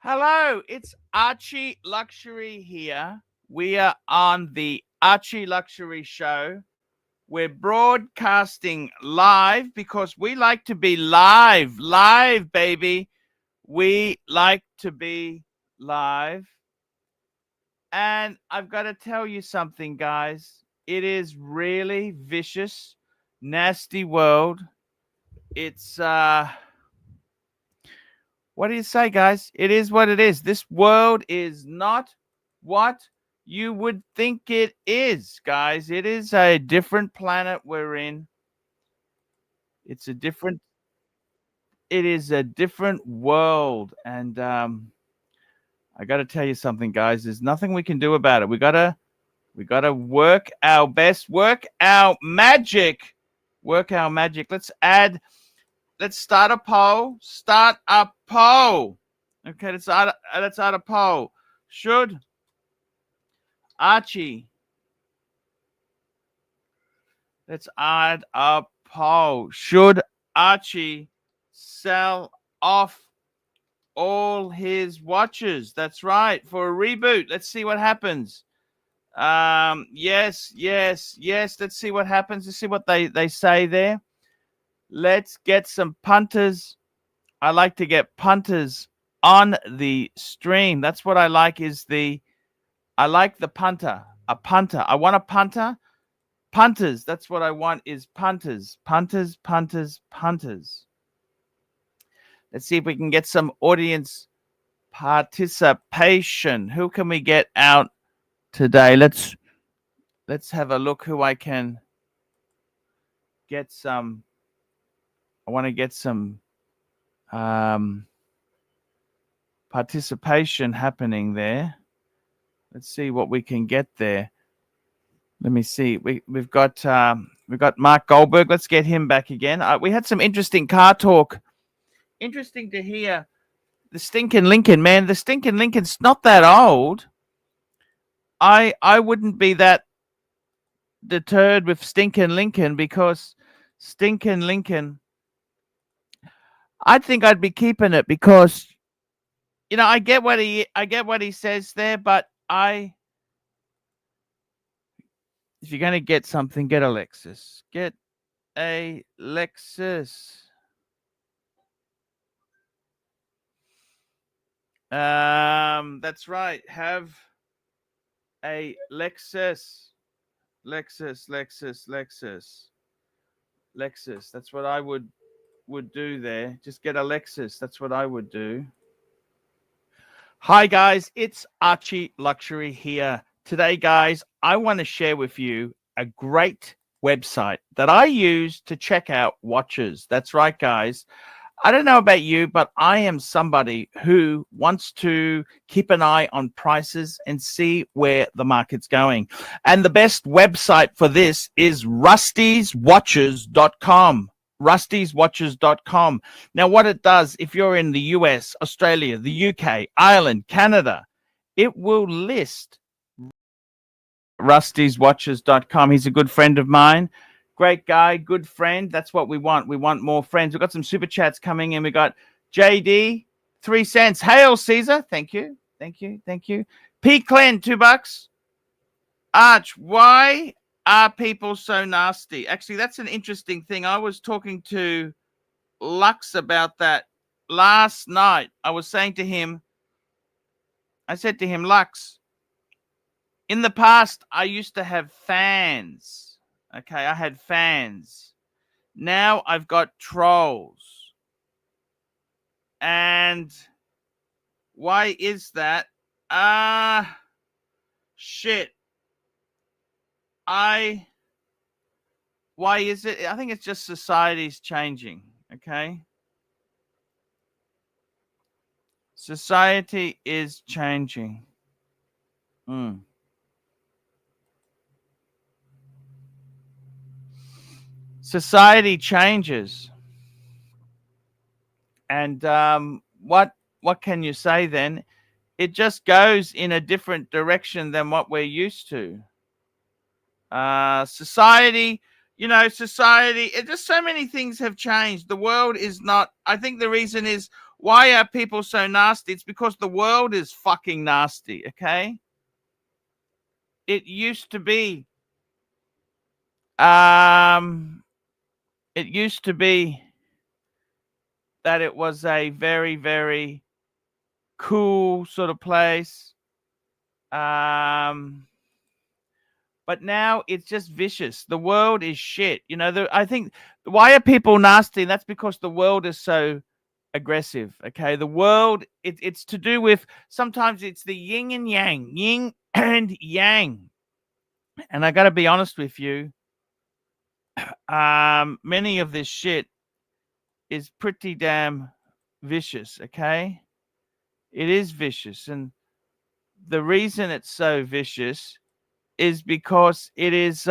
Hello, it's Archie Luxury here. We are on the Archie Luxury Show. We're broadcasting live because we like to be live, baby. We like to be live. And I've got to tell you something, guys. It is really vicious, nasty world. It's what do you say, guys? It is what it is. This world is not what you would think it is, guys. It is a different planet we're in. It's a different it is a different world. And I got to tell you something, guys. There's nothing we can do about it. We got to work our best, work our magic. Work our magic. Let's start a poll. Start a poll. Okay, let's start a poll. Should Archie, let's add a poll. Should Archie sell off all his watches? That's right, for a reboot. Let's see what happens. Yes. Let's see what happens. Let's see what they say there. Let's get some punters. I like to get punters on the stream. That's what I like I like the punter. A punter. I want a punter. Punters. That's what I want is punters. Punters. Let's see if we can get some audience participation. Who can we get out today? Let's have a look who I can get some. I want to get some participation happening there. Let's see what we can get there. Let me see. We've got Mark Goldberg. Let's get him back again. We had some interesting car talk. Interesting to hear the stinking Lincoln, man. The stinking Lincoln's not that old. I wouldn't be that deterred with stinking Lincoln because stinking Lincoln, I think I'd be keeping it because I get what he says there, but if you're going to get something, get a Lexus. Get a Lexus. That's right. Have a Lexus. Lexus. That's what I would do there. Just get a Lexus. That's what I would do. Hi, guys. It's Archie Luxury here. Today, guys, I want to share with you a great website that I use to check out watches. That's right, guys. I don't know about you, but I am somebody who wants to keep an eye on prices and see where the market's going. And the best website for this is rustyswatches.com. rustyswatches.com. Now, what it does, if you're in the US, Australia, the UK, Ireland, Canada, it will list rustyswatches.com. He's a good friend of mine. Great guy, good friend. That's what we want. We want more friends. We've got some super chats coming in. We got JD, 3 cents. Hail Caesar. Thank you. P. Clen, $2. Arch, why are people so nasty? Actually, that's an interesting thing. I was talking to Lux about that last night. I said to him, Lux, in the past, I used to have fans. Okay, I had fans. Now I've got trolls. And why is that? Shit. Why is it? I think it's just society's changing, okay? Society is changing. Society changes. And what can you say then? It just goes in a different direction than what we're used to. Society, just so many things have changed. The world is not, I think the reason is Why are people so nasty? It's because the world is fucking nasty, okay? It used to be, it used to be that it was a very, very cool sort of place. But now it's just vicious. The world is shit. You know, I think why are people nasty? And that's because the world is so aggressive. Okay. The world, it's to do with sometimes it's the yin and yang. And I got to be honest with you. Many of this shit is pretty damn vicious. Okay. It is vicious. And the reason it's so vicious is because it's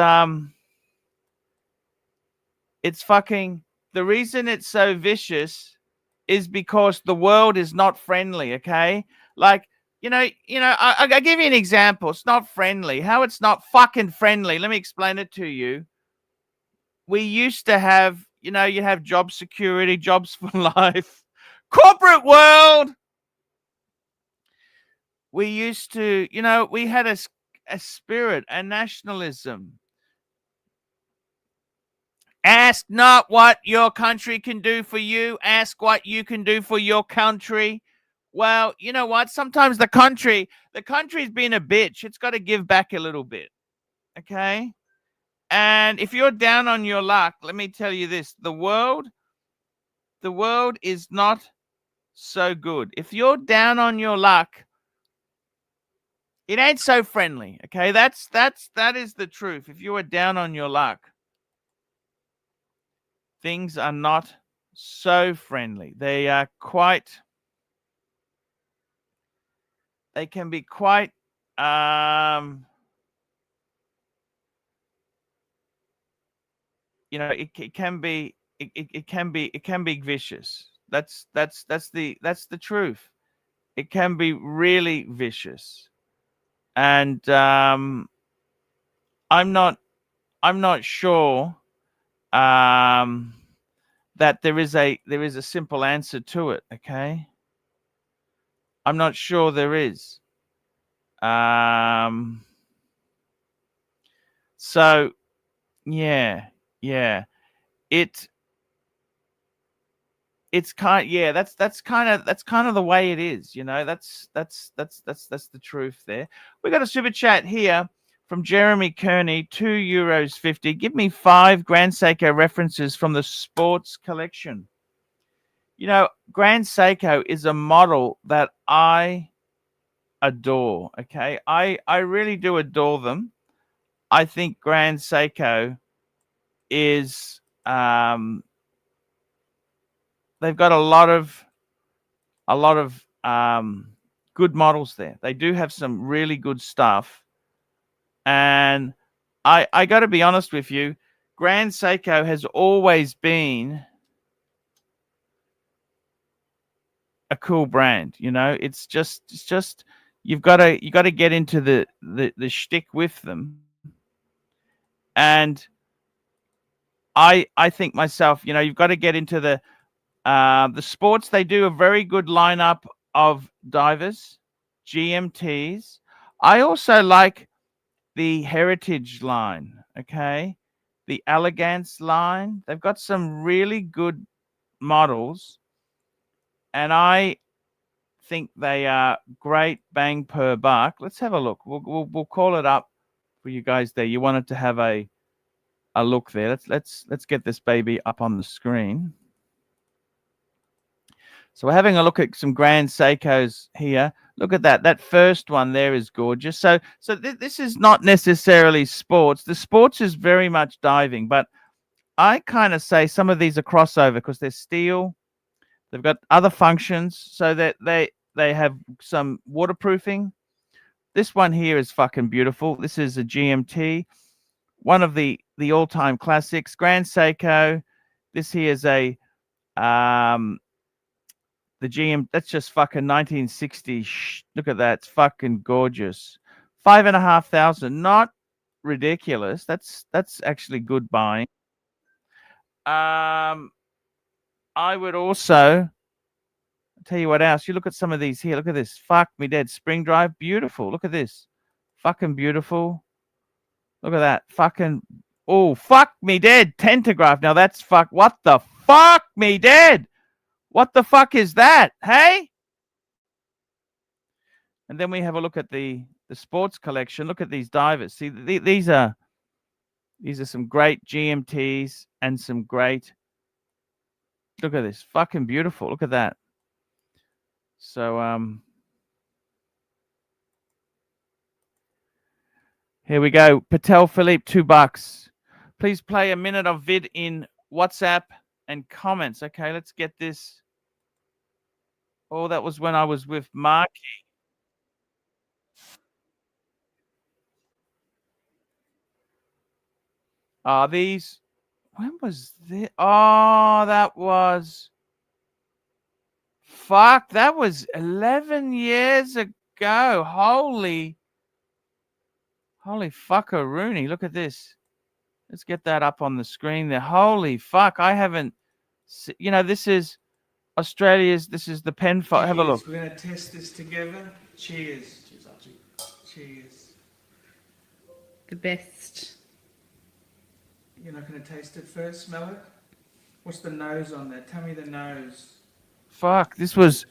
fucking, the reason it's so vicious is because the world is not friendly, okay? Like, I give you an example. It's not friendly. How it's not fucking friendly? Let me explain it to you. We used to have, you have job security, jobs for life, corporate world. We used to, we had a spirit, a nationalism. Ask not what your country can do for you. Ask what you can do for your country. Well, you know what? Sometimes the country's been a bitch. It's got to give back a little bit. Okay? And if you're down on your luck, let me tell you this. The world is not so good. If you're down on your luck, it ain't so friendly. Okay? That is the truth. If you are down on your luck, things are not so friendly. They are they can be quite it can be vicious. That's the truth. It can be really vicious. And I'm not sure that there is a simple answer to it, okay? I'm not sure there is. So yeah. It's kind that's kind of the way it is, that's the truth there. We got a super chat here from Jeremy Kearney, €2.50. Give me 5 Grand Seiko references from the sports collection. Grand Seiko is a model that I adore, okay? I really do adore them. I think Grand Seiko is they've got a lot of good models there. They do have some really good stuff. And I got to be honest with you, Grand Seiko has always been a cool brand. It's just you got to get into the shtick with them. And I think myself, you've got to get into the sports. They do a very good lineup of divers, GMTs. I also like the Heritage line, okay? The Elegance line. They've got some really good models, and I think they are great bang per buck. Let's have a look. We'll call it up for you guys there. You wanted to have a look there. Let's get this baby up on the screen. So we're having a look at some Grand Seikos here. Look at that. That first one there is gorgeous. So this is not necessarily sports. The sports is very much diving, but I kind of say some of these are crossover because they're steel. They've got other functions so that they have some waterproofing. This one here is fucking beautiful. This is a GMT, one of the all-time classics. Grand Seiko. This here is a the GM, that's just fucking 1960. Look at that. It's fucking gorgeous. 5,500. Not ridiculous. That's actually good buying. I would also tell you what else. You look at some of these here. Look at this. Fuck me dead. Spring drive. Beautiful. Look at this. Fucking beautiful. Look at that. Fucking. Oh, fuck me dead. Tentagraph. Now that's fuck. What the fuck me dead? What the fuck is that? Hey? And then we have a look at the sports collection. Look at these divers. See, these are some great GMTs and some great. Look at this. Fucking beautiful. Look at that. So here we go. Patel Philippe, $2. Please play a minute of vid in WhatsApp and comments. Okay, let's get this. Oh, that was when I was with Marky. Are these? When was this? Oh, that was. Fuck, that was 11 years ago. Holy fuckaroonie. Look at this. Let's get that up on the screen there. Holy fuck. I haven't, you know, this is Australia's, this is the pen file. Have a look. We're going to test this together. Cheers. Cheers, Archie. Cheers. The best. You're not going to taste it first? Smell it? What's the nose on that? Tell me the nose. Fuck, this was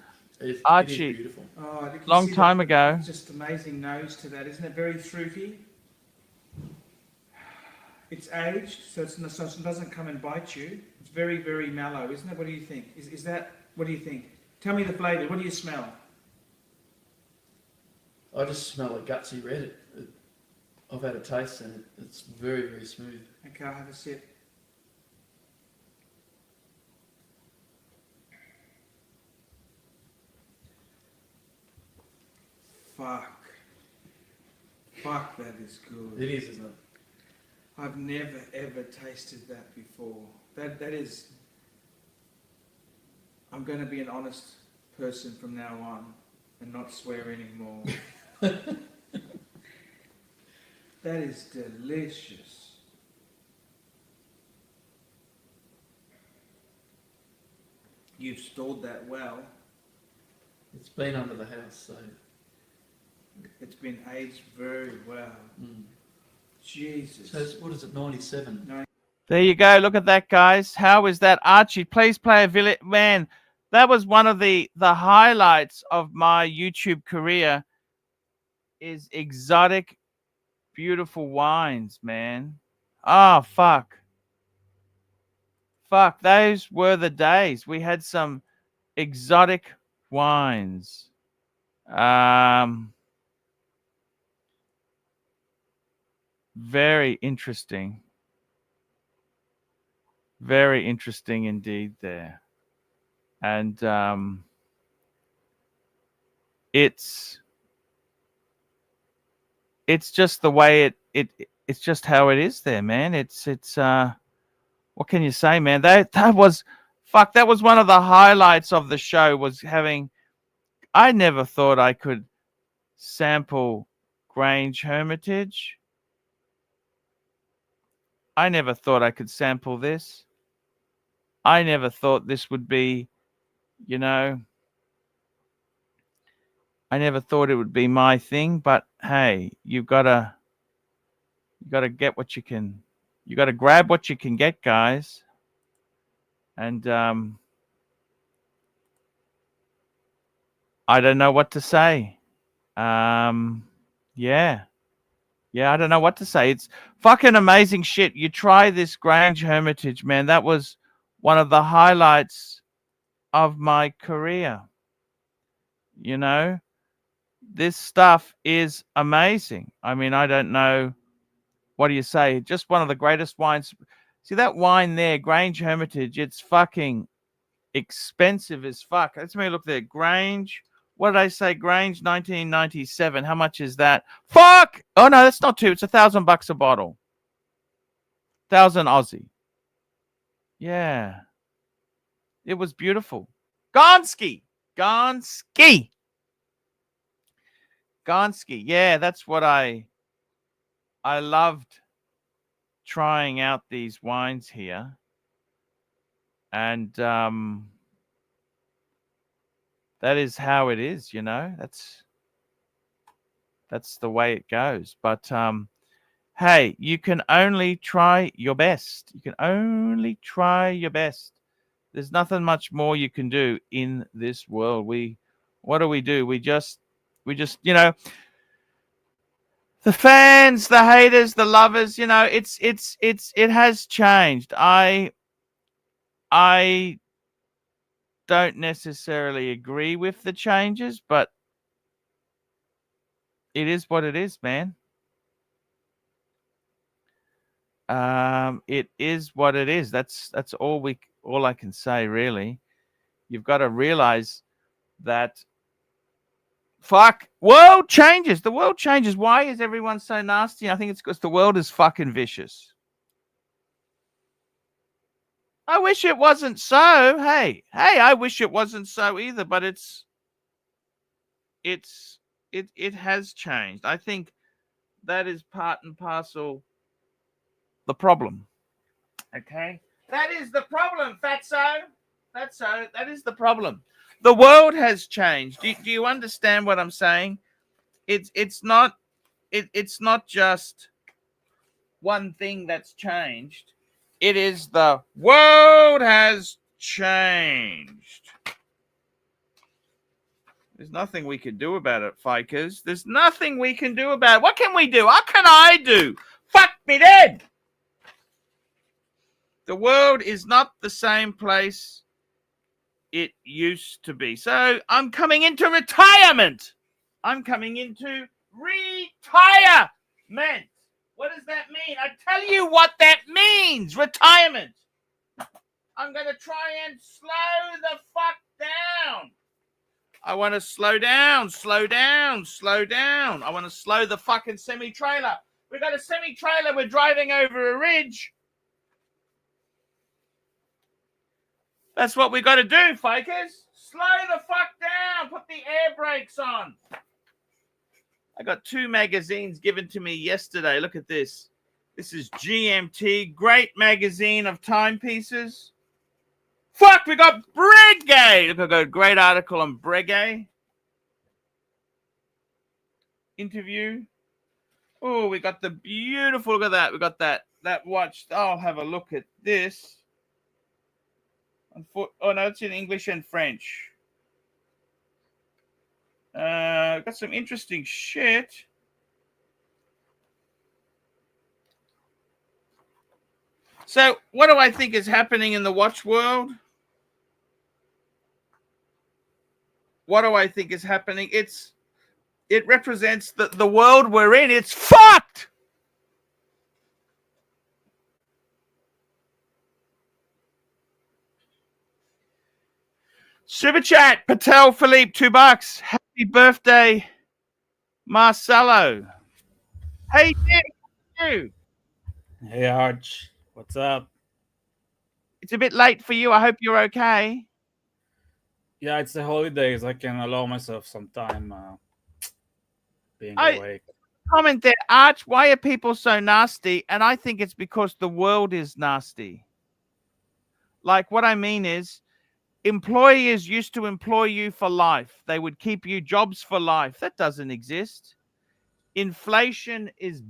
Archie. It is beautiful. Oh, long time ago. Just amazing nose to that, isn't it? Very fruity. It's aged, so it doesn't come and bite you. It's very, very mellow, isn't it? What do you think? Is that, what do you think? Tell me the flavour. What do you smell? I just smell a gutsy red. I've had a taste and it's very, very smooth. Okay, I'll have a sip. Fuck, that is good. It is, isn't it? I've never ever tasted that before. That is. I'm going to be an honest person from now on and not swear anymore. That is delicious. You've stored that well. It's been under the house, so. It's been aged very well. Mm. Jesus. So what is it, 97? There you go. Look at that, guys. How is that? Archie, please play a village. Man, that was one of the highlights of my YouTube career is exotic, beautiful wines, man. Oh, fuck. Fuck, those were the days. We had some exotic wines. Very interesting. Very interesting indeed there. And it's just the way it's just how it is there, man. It's what can you say, man? That was fuck, that was one of the highlights of the show was having. I never thought I could sample Grange Hermitage. I never thought I could sample this. I never thought this would be, you know, I never thought it would be my thing, but hey, you gotta get what you can. You gotta grab what you can get, guys. And I don't know what to say. Yeah, I don't know what to say. It's fucking amazing shit. You try this Grange Hermitage, man. That was one of the highlights of my career. You know, this stuff is amazing. I mean, I don't know. What do you say? Just one of the greatest wines. See that wine there, Grange Hermitage, it's fucking expensive as fuck. Let's me look there. Grange. What did I say? Grange 1997. How much is that? Fuck! Oh no, that's not too. It's $1,000 a bottle. 1,000 Aussie. Yeah. It was beautiful. Gonski. Yeah, that's what I loved trying out these wines here. And that is how it is, you know. That's the way it goes. But hey, you can only try your best. You can only try your best. There's nothing much more you can do in this world. What do? We just, you know, the fans, the haters, the lovers, you know, it has changed. I don't necessarily agree with the changes, but it is what it is, man. It is what it is. That's all I can say, really. You've got to realize that world changes. The world changes. Why is everyone so nasty? I think it's because the world is fucking vicious. I wish it wasn't so. Hey, I wish it wasn't so either, but it has changed. I think that is part and parcel the problem. Okay? That is the problem, Fatso. That is the problem. The world has changed. Do you understand what I'm saying? It's not just one thing that's changed. It is the world has changed. There's nothing we can do about it, Fikers. There's nothing we can do about it. What can we do? What can I do? Fuck me dead. The world is not the same place it used to be. So I'm coming into retirement. I'm coming into retirement. What does that mean? I tell you what that means. Retirement. I'm going to try and slow the fuck down. I want to slow down. I want to slow the fucking semi-trailer. We've got a semi-trailer. We're driving over a ridge. That's what we got to do, Fakers. Slow the fuck down. Put the air brakes on. I got 2 magazines given to me yesterday. Look at this. This is GMT. Great magazine of timepieces. Fuck, we got Breguet. Look, I got a great article on Breguet. Interview. Oh, we got the beautiful, look at that. We got that watch. I'll have a look at this. Oh, no, it's in English and French. Got some interesting shit. So, what do I think is happening in the watch world? What do I think is happening? It represents the world we're in. It's fucked. Super chat, Patel Philippe, $2. Happy birthday, Marcelo. Hey, you. Hey, Arch. What's up? It's a bit late for you. I hope you're okay. Yeah, it's the holidays. I can allow myself some time being awake. Comment there, Arch. Why are people so nasty? And I think it's because the world is nasty. Like, what I mean is, employers used to employ you for life. They would keep you jobs for life. That doesn't exist. Inflation is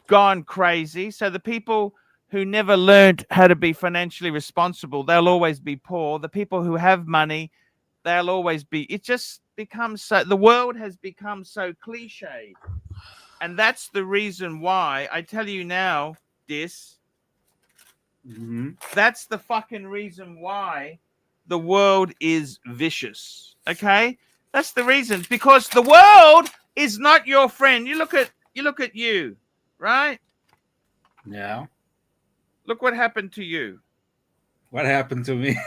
gone crazy. So the people who never learned how to be financially responsible, they'll always be poor. The people who have money, they'll always be. It just becomes so. The world has become so cliched. And that's the reason why I tell you now, that's the fucking reason why the world is vicious. Okay? That's the reason. Because the world is not your friend. You look at you, right? Yeah. Look what happened to you. What happened to me?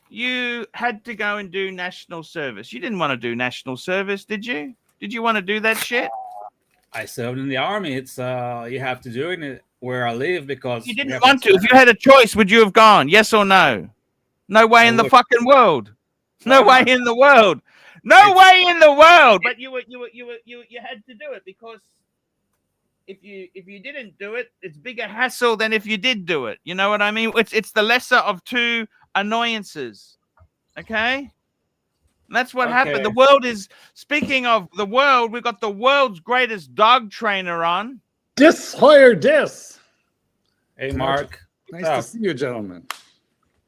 You had to go and do national service. You didn't want to do national service, did you? Did you want to do that shit? I served in the army. It's you have to do it where I live because you didn't want to. If you had a choice, would you have gone? Yes or no? No way in the fucking world. No way in the world. No way in the world. But you had to do it because if you didn't do it, it's bigger hassle than if you did do it. You know what I mean? It's the lesser of two annoyances. Okay? And that's what Okay. happened. The world is, speaking of the world, we've got the world's greatest dog trainer on. Dis Hoyer Dis. Hey, Mark. Nice What's to up? see you, gentlemen.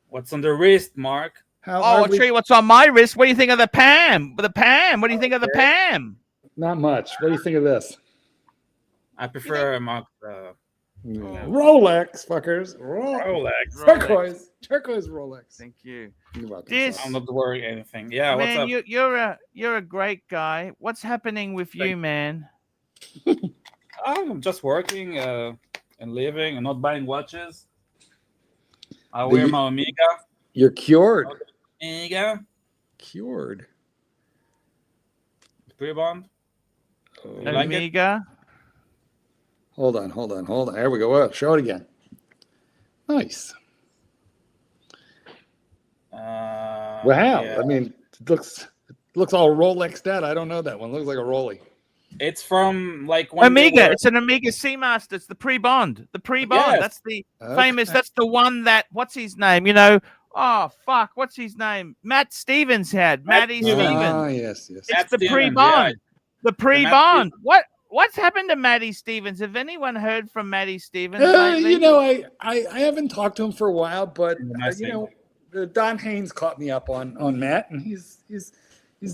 What's on the wrist, Mark? How Oh, are I'll we? tell you what's on my wrist. What do you think of the Pam? The Pam. What do you think of the Pam? Not much. What do you think of this? I prefer Mark. Rolex, fuckers. Rolex. Turquoise Rolex. Thank you. You're welcome. Dis, I'm not worrying anything. Yeah, what's man, up? you're a great guy. What's happening with you, man? I'm just working and living and not buying watches. I wear my Omega. You're cured. Omega. Cured. Pre-bond. Oh, You like it? Omega. hold on. There we go. Oh, show it again. Nice. Wow. Yeah. I mean, it looks all Rolexed out. I don't know that one. It looks like a Rolly. It's from like when they Omega. were- It's an Omega Seamaster. It's the pre-bond. The pre-bond. Yes. That's the Okay. famous. That's the one that. What's his name? You know. Oh fuck. What's his name? Matt Stevens had. Matty Stevens. Stevens. Ah, yes. It's Matt the Stevens, pre-bond. The pre-bond. Matt What's happened to Matty Stevens? Have anyone heard from Matty Stevens Yeah. lately? You know, I haven't talked to him for a while, but Nice you thing. know, Don Haynes caught me up on Matt, and he's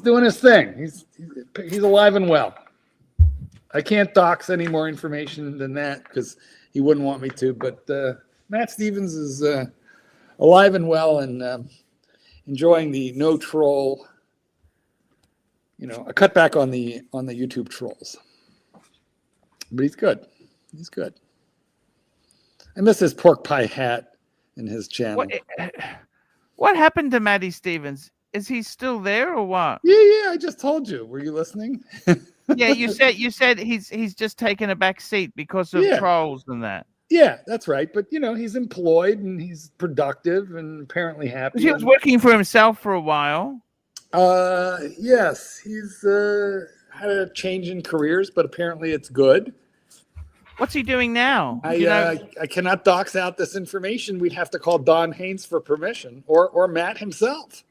doing his thing. He's alive and well. I can't dox any more information than that because he wouldn't want me to. But Matt Stevens is alive and well and enjoying the no troll. You know, a cutback on the YouTube trolls. But he's good. He's good. I miss his pork pie hat and his channel. What happened to Matty Stevens? Is he still there or what? Yeah, I just told you. Were you listening? Yeah, you said he's just taken a back seat because of Yeah. trolls and that. Yeah, that's right. But you know, he's employed and he's productive and apparently happy. He was working for himself for a while. Yes, he's had a change in careers, but apparently it's good. What's he doing now? I cannot dox out this information. We'd have to call Don Haynes for permission, or Matt himself.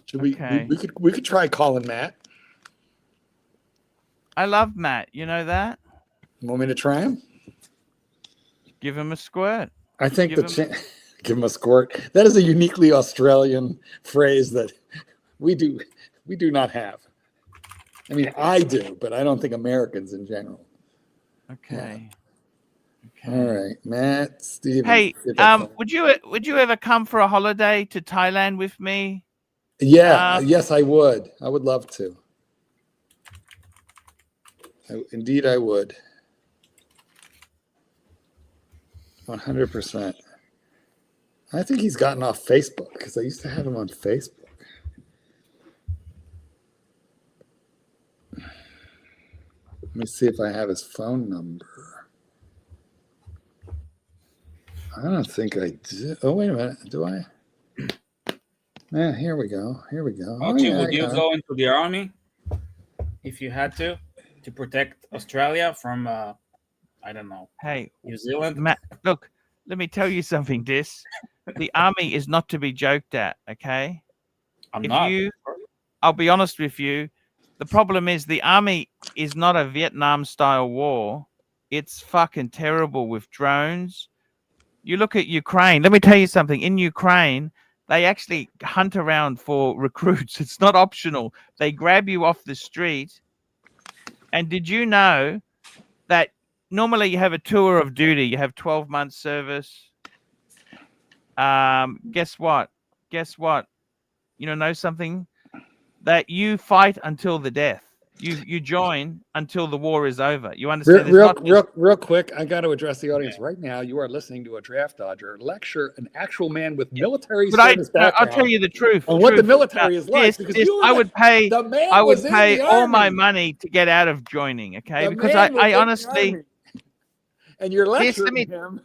Should we? Okay. We could try calling Matt. I love Matt. You know that? You want me to try him? Give him a squirt. I think Give give him a squirt. That is a uniquely Australian phrase that we do not have. I mean, I do, but I don't think Americans in general. Okay. All right, Matt Stevens. Hey, see if I can- would you ever come for a holiday to Thailand with me? Yeah, yes, I would. I would love to. Indeed, I would. 100%. I think he's gotten off Facebook because I used to have him on Facebook. Let me see if I have his phone number. I don't think I do. Oh, wait a minute. Do I? Yeah, here we go. Oh, Archie, yeah, would I you got it. go into the army if you had to protect Australia from, I don't know, Hey, New Zealand? Matt, look, let me tell you something, Dis. The army is not to be joked at, okay? I'm If not. I'll be honest with you. The problem is the army is not a Vietnam-style war. It's fucking terrible with drones. You look at Ukraine. Let me tell you something. In Ukraine, they actually hunt around for recruits. It's not optional. They grab you off the street. And did you know that normally you have a tour of duty? You have 12 months service. Guess what? You know something? That you fight until the death. You join until the war is over. You understand? Real quick, I got to address the audience right now. You are listening to a draft dodger lecture, an actual man with military service background. I'll tell you the truth. On what the military is like. Because you I would pay. the man I would was in pay the all my army. money to get out of joining. Okay, The because man was I in the honestly army. And you're This, lecturing let me- him.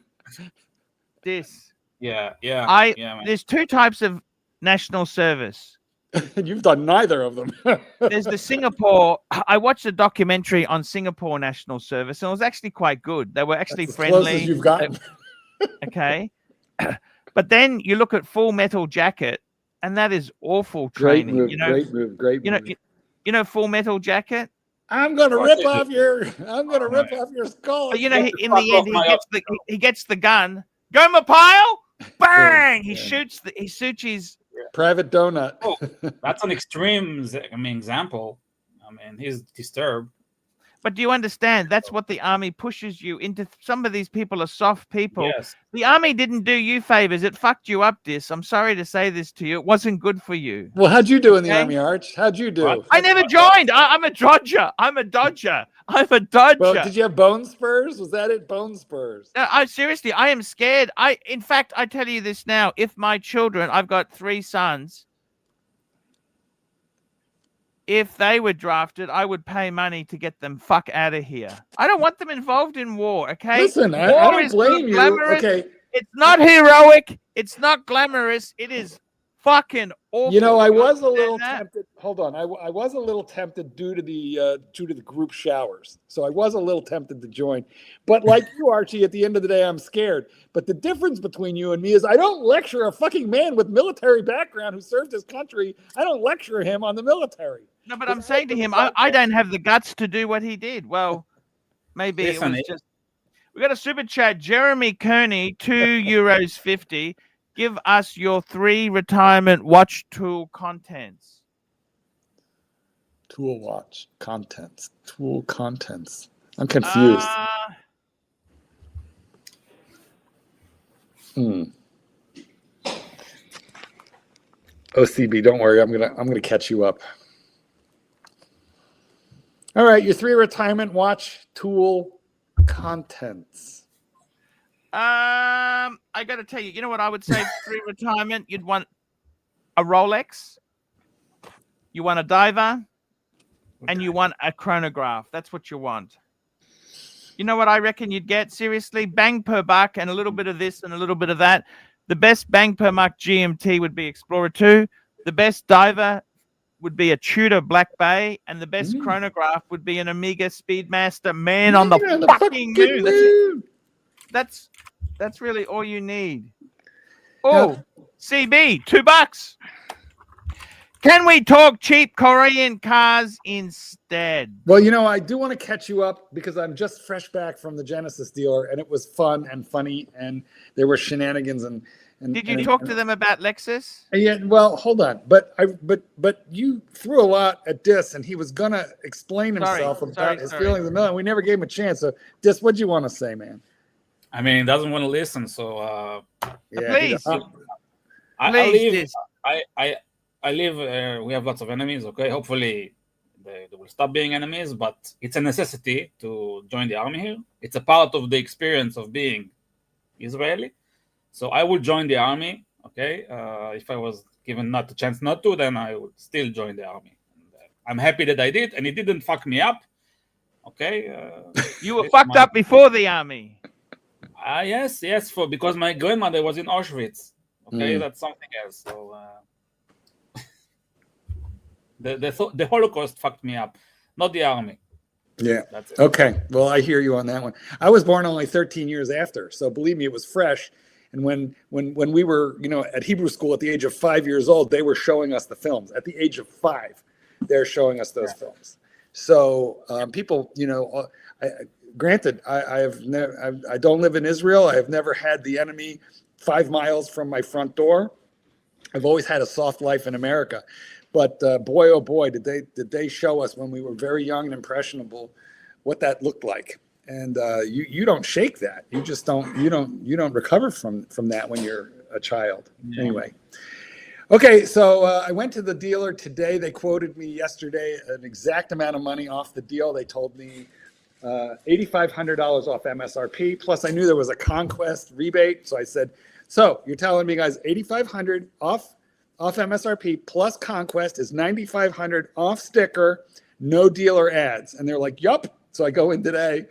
this. Yeah, man. There's two types of national service. And you've done neither of them. There's the Singapore. I watched a documentary on Singapore national service, and it was actually quite good. They were actually That's as close friendly. as you've gotten. Okay, but then you look at Full Metal Jacket, and that is awful Great training. move. You know, Great move. Great you know, move. you know, Full Metal Jacket. I'm gonna What rip is off it? your. I'm gonna Oh, rip my. off your skull. But you know, Get the in fuck the end, off my obstacle. he gets the gun. Go Mapile! Bang! He Yeah. shoots his. Private Donut. Oh, that's an extreme, example. I mean, he's disturbed. But do you understand? That's what the army pushes you into. Some of these people are soft people. Yes. The army didn't do you favors. It fucked you up, Dis. I'm sorry to say this to you. It wasn't good for you. Well, how'd you do in the Okay. Army, Arch? How'd you do? What? I never joined. I'm a dodger. I'm a dodger. I'm a dodger. Well, did you have bone spurs? Was that it? Bone spurs. No, seriously, I am scared. In fact, I tell you this now. If my children, I've got 3 sons. If they were drafted, I would pay money to get them fuck out of here. I don't want them involved in war. Okay. Listen, I War don't is blame you. glamorous. Okay. It's not heroic. It's not glamorous. It is fucking awful. You know, I was a understand little that? tempted. Hold on, I was a little tempted due to the group showers. So I was a little tempted to join, but like you, Archie, at the end of the day, I'm scared. But the difference between you and me is I don't lecture a fucking man with military background who served his country. I don't lecture him on the military. No, but I'm saying to him, I don't have the guts to do what he did. Well, maybe Listen, it was just. We got a super chat. Jeremy Kearney, €2.50. Give us your 3 retirement watch tool contents. Tool watch contents. Tool contents. I'm confused. OCB, don't worry. I'm gonna catch you up. All right, your 3 retirement watch tool contents. I got to tell you, you know what I would say for 3 retirement? You'd want a Rolex, you want a diver, and you want a chronograph. That's what you want. You know what I reckon you'd get? Seriously, bang per buck and a little bit of this and a little bit of that. The best bang per buck GMT would be Explorer 2. The best diver would be a Tudor Black Bay, and the best chronograph would be an Omega Speedmaster. Man on the fucking moon. That's really all you need. Oh, CB, $2. Can we talk cheap Korean cars instead? Well, you know, I do want to catch you up because I'm just fresh back from the Genesis dealer, and it was fun and funny, and there were shenanigans and Did you talk to them about Lexus? Yeah, well, hold on, but you threw a lot at Dis, and he was gonna explain himself about his feelings in the middle, and we never gave him a chance. So, Dis, what do you want to say, man? I mean, he doesn't want to listen, so Yeah, please. I live. We have lots of enemies. Okay, hopefully they will stop being enemies. But it's a necessity to join the army here. It's a part of the experience of being Israeli. So I would join the army. Okay, if I was given not the chance not to, then I would still join the army. And, I'm happy that I did, and it didn't fuck me up. Okay, You were fucked up before the army. Yes, because my grandmother was in Auschwitz. Okay, that's something else. So the Holocaust fucked me up, not the army. Yeah. That's it. Okay. Well, I hear you on that one. I was born only 13 years after, so believe me, it was fresh. And when we were, at Hebrew school at the age of 5 years old, they were showing us the films. At the age of 5, they're showing us those films. So people, granted, I don't live in Israel. I have never had the enemy 5 miles from my front door. I've always had a soft life in America. But boy, oh boy, did they show us when we were very young and impressionable what that looked like. And you don't shake that. You just don't recover from that when you're a child. Yeah. Anyway. Okay, so I went to the dealer today. They quoted me yesterday an exact amount of money off the deal. They told me $8,500 off MSRP. Plus, I knew there was a Conquest rebate. So I said, so you're telling me, guys, $8,500 off MSRP plus Conquest is $9,500 off sticker, no dealer ads. And they're like, yup. So I go in today,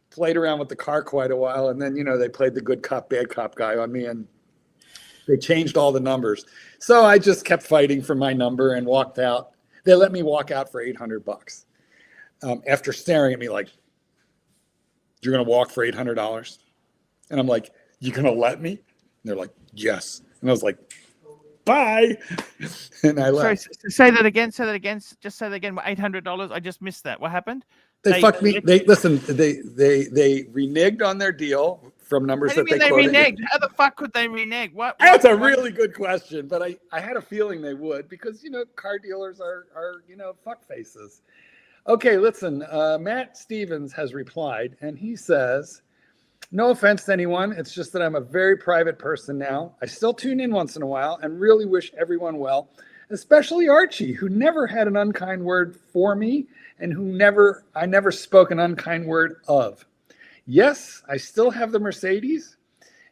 played around with the car quite a while. And then, they played the good cop, bad cop guy on me. And they changed all the numbers. So I just kept fighting for my number and walked out. They let me walk out for $800 after staring at me like, you're going to walk for $800? And I'm like, you're going to let me? And they're like, yes. And I was like, bye. And I Sorry, left. say that again. Say that again. Just say that again. $800. I just missed that. What happened? They fucked me. They reneged on their deal from numbers What do you that mean they they quoted. reneged? How the fuck could they renege? What? That's a what- really good question, but I had a feeling they would because car dealers are fuck faces. Okay, listen. Matt Stevens has replied, and he says, "No offense to anyone. It's just that I'm a very private person now. I still tune in once in a while and really wish everyone well, especially Archie, who never had an unkind word for me and I never spoke an unkind word of. Yes, I still have the Mercedes,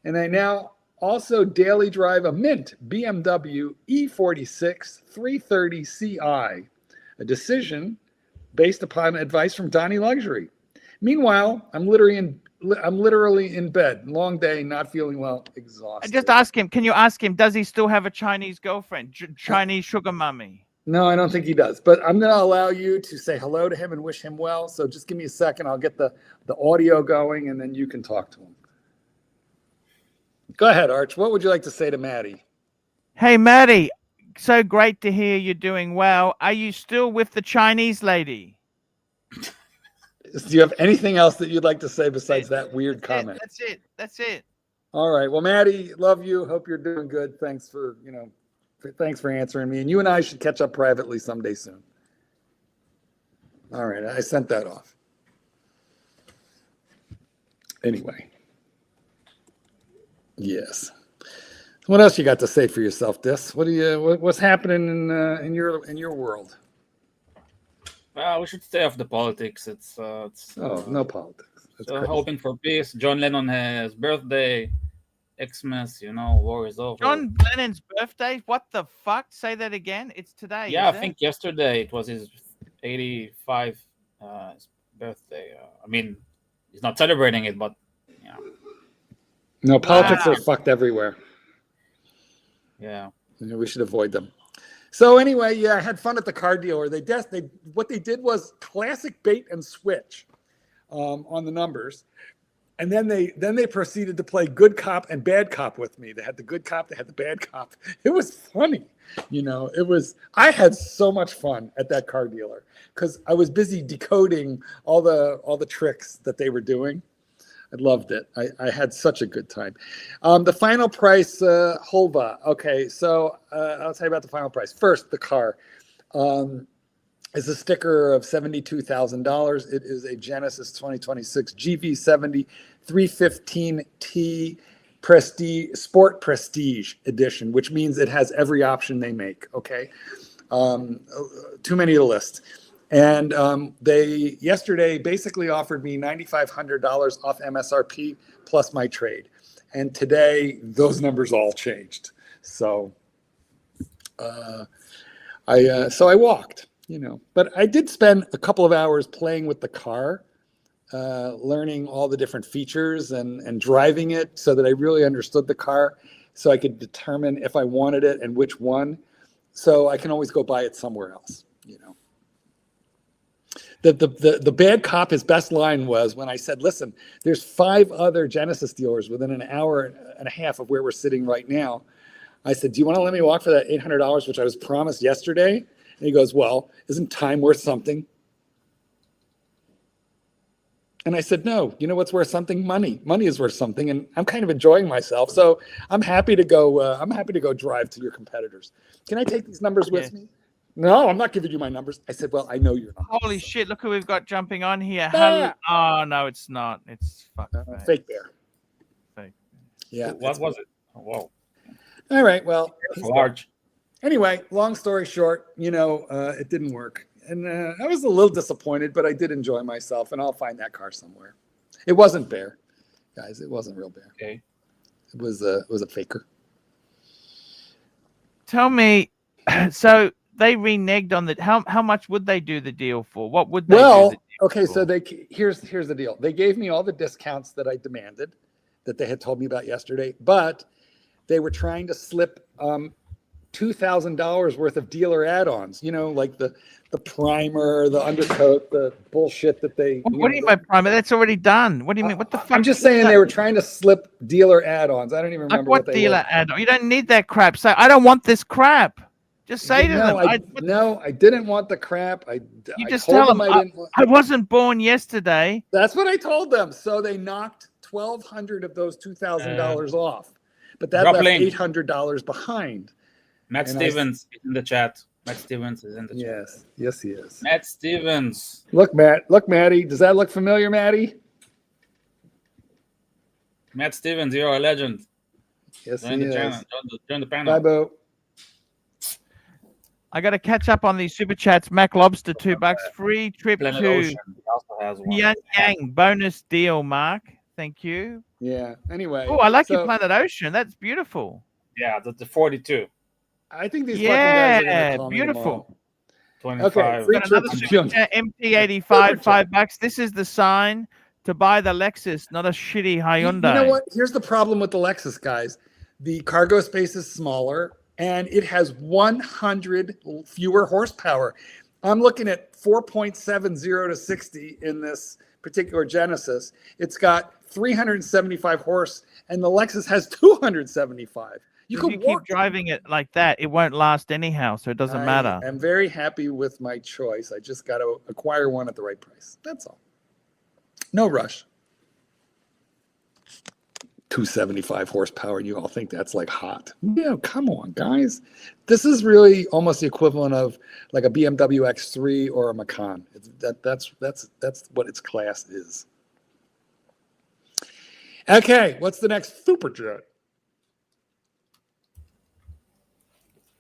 and I now also daily drive a mint BMW E46 330 Ci, a decision based upon advice from Donnie Luxury. Meanwhile, I'm literally in bed, long day, not feeling well, exhausted." Just ask him. Can you ask him? Does he still have a Chinese girlfriend? Chinese sugar mummy? No, I don't think he does. But I'm going to allow you to say hello to him and wish him well. So just give me a second. I'll get the audio going, and then you can talk to him. Go ahead, Arch. What would you like to say to Maddie? Hey, Maddie. So great to hear you're doing well. Are you still with the Chinese lady? Do you have anything else that you'd like to say besides that weird comment? That's it. That's it. All right. Well, Maddie, love you. Hope you're doing good. Thanks for answering me. And you and I should catch up privately someday soon. All right. I sent that off. Anyway. Yes. What else you got to say for yourself, Dis? What's happening in your world? We should stay off the politics. It's no politics. That's crazy. hoping for peace. John Lennon has birthday, Xmas. War is over. John Lennon's birthday? What the fuck? Say that again. It's today. Yeah, is I it? think yesterday it was his 85 birthday. I mean, he's not celebrating it, but yeah. No, politics are fucked everywhere. Yeah. We should avoid them. So anyway, yeah, I had fun at the car dealer. What they did was classic bait and switch on the numbers, and then they proceeded to play good cop and bad cop with me. They had the good cop, they had the bad cop. It was funny, I had so much fun at that car dealer because I was busy decoding all the tricks that they were doing. I loved it. I had such a good time. The final price, Holva. Okay, so I'll tell you about the final price. First, the car is a sticker of $72,000. It is a Genesis 2026 GV70 315T Sport Prestige Edition, which means it has every option they make. Okay, too many to list. And they yesterday basically offered me $9,500 off MSRP plus my trade. And today those numbers all changed. So I walked, but I did spend a couple of hours playing with the car, learning all the different features and driving it so that I really understood the car so I could determine if I wanted it and which one. So I can always go buy it somewhere else, The bad cop, his best line was when I said, listen, there's 5 other Genesis dealers within an hour and a half of where we're sitting right now. I said, do you want to let me walk for that $800, which I was promised yesterday? And he goes, well, isn't time worth something? And I said, no, you know what's worth something? Money. Money is worth something. And I'm kind of enjoying myself. So I'm happy to go drive to your competitors. Can I take these numbers with me? No, I'm not giving you my numbers. I said, well, I know you're not. Holy shit, look who we've got jumping on here. Ah! Oh, no, it's not. It's Fake bear. Fake. Yeah. What was it? Oh, whoa. All right. Well, Large. anyway, long story short, it didn't work. And I was a little disappointed, but I did enjoy myself, and I'll find that car somewhere. It wasn't bear, guys. It wasn't real bear. Okay. It was a faker. Tell me, so they reneged on the how much would they do the deal for? What would they do the deal okay, for? so here's the deal. They gave me all the discounts that I demanded that they had told me about yesterday, but they were trying to slip $2,000 worth of dealer add-ons. You know, like the primer, the undercoat, the bullshit that they. What do you mean by primer? That's already done. What do you mean? What the fuck? I'm just is saying that? they were trying to slip dealer add-ons. I don't even Like remember what what they dealer were. add-on? You don't need that crap. Say, I don't want this crap. Just say to them. I didn't want the crap. You I just told tell them them. I didn't want. I wasn't born yesterday. That's what I told them. So they knocked $1,200 of those $2,000 off, but that drop left link. $800 behind. Matt And Stevens is in the chat. Matt Stevens is in the chat. Yes, he is. Matt Stevens. Look, Matty. Does that look familiar, Matty? Matt Stevens, you're a legend. Yes, Join he the is. channel. Join the panel. Bye, Bo. I got to catch up on these super chats. Mac Lobster, $2. Free trip Planet to Ocean also has one. Pyongyang. Bonus deal, Mark. Thank you. Yeah. Anyway. Oh, I like so your Planet Ocean. That's beautiful. Yeah, the 42. I think these fucking guys are Yeah, gonna call me beautiful. tomorrow. 25. free Got another trip to super Pyongyang. chat, MT85, $5. This is the sign to buy the Lexus, not a shitty Hyundai. You know what? Here's the problem with the Lexus, guys. The cargo space is smaller, and it has 100 fewer horsepower. I'm looking at 4.70 to 60 in this particular Genesis. It's got 375 horse, and the Lexus has 275. If you keep driving it like that, it won't last anyhow, so it doesn't matter. I'm very happy with my choice. I just got to acquire one at the right price. That's all. No rush. 275 horsepower, and you all think that's like hot. Yeah, come on, guys. This is really almost the equivalent of like a BMW X3 or a Macan. That's what its class is. Okay, what's the next super jet?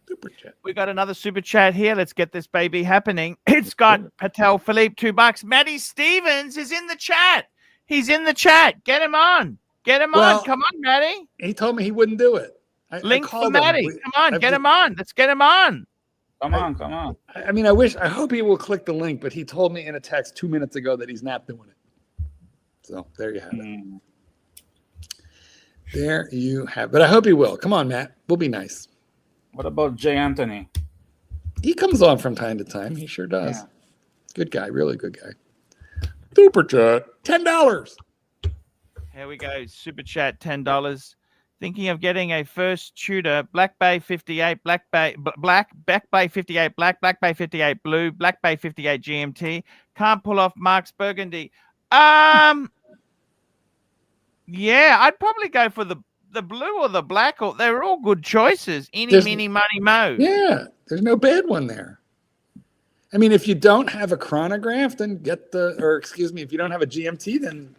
Super chat. We got another super chat here. Let's get this baby happening. It's got Patel Philippe, $2. Matty Stevens is in the chat. He's in the chat. Get him on. Get him on. Come on, Matty. He told me he wouldn't do it. Link for Matty. Come on, get him on. Let's get him on. Come on. I mean, I hope he will click the link, but he told me in a text 2 minutes ago that he's not doing it. So there you have it. There you have it. But I hope he will. Come on, Matt. We'll be nice. What about Jay Anthony? He comes on from time to time. He sure does. Yeah. Good guy. Really good guy. Super chat. $10. Here we go. Super chat, $10. Thinking of getting a first shooter, Black Bay 58, Black Bay 58, Black Bay 58 Blue, Black Bay 58 GMT. Can't pull off Mark's Burgundy. Yeah, I'd probably go for the blue or the black. Or they're all good choices. Eeny, meeny, money, mo. Yeah, there's no bad one there. I mean, if you don't have a chronograph, then if you don't have a GMT, then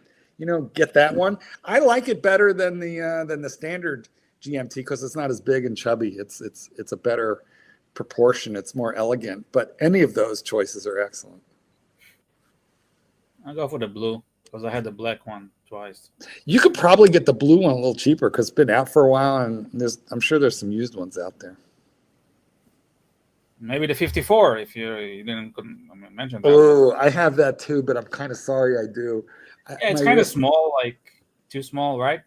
get that one. I like it better than the standard GMT because it's not as big and chubby. It's a better proportion. It's more elegant. But any of those choices are excellent. I'll go for the blue because I had the black one twice. You could probably get the blue one a little cheaper because it's been out for a while, and I'm sure there's some used ones out there. Maybe the 54 if you didn't mention that. Oh, I have that too, but I'm kind of sorry I do. Yeah, it's kind of small, like too small, right?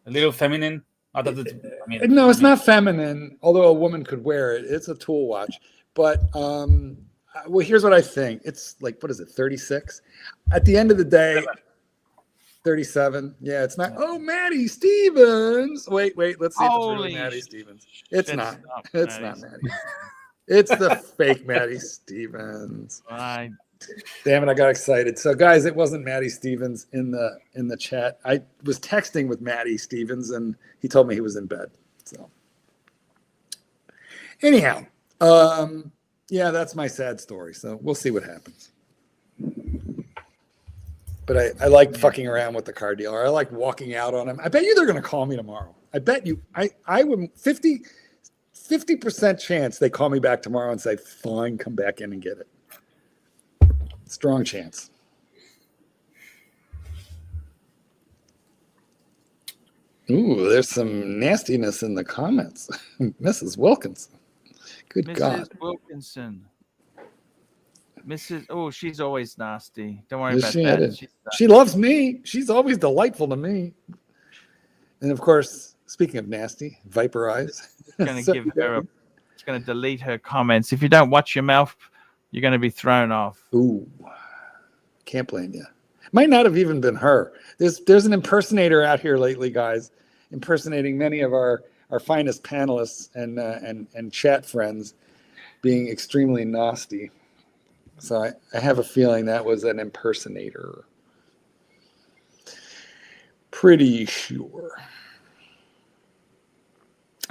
A little feminine. No, it's not feminine, although a woman could wear it. It's a tool watch. But well, here's what I think. It's like, what is it, 36? At the end of the day, 37. Yeah, it's not. Oh, Matty Stevens. Wait. Let's see if it's really Matty Stevens. It's not. It's not Matty. It's the fake Matty Stevens. Right. Damn it, I got excited. So, guys, it wasn't Matty Stevens in the chat. I was texting with Matty Stevens, and he told me he was in bed. So, anyhow, yeah, that's my sad story. So we'll see what happens. But I like fucking around with the car dealer. I like walking out on him. I bet you they're going to call me tomorrow. I bet you. I would 50% chance they call me back tomorrow and say, "Fine, come back in and get it." Strong chance. Ooh, there's some nastiness in the comments. Mrs. Wilkinson. Good God. Mrs. Wilkinson. She's always nasty. Don't worry about that. She loves me. She's always delightful to me. And of course, Speaking of nasty, viper eyes. Going to So, give her a. It's going to delete her comments. If you don't watch your mouth, you're going to be thrown off. Ooh, can't blame you. Might not have even been her. There's an impersonator out here lately, guys, impersonating many of our finest panelists and chat friends, being extremely nasty. So I have a feeling that was an impersonator. Pretty sure.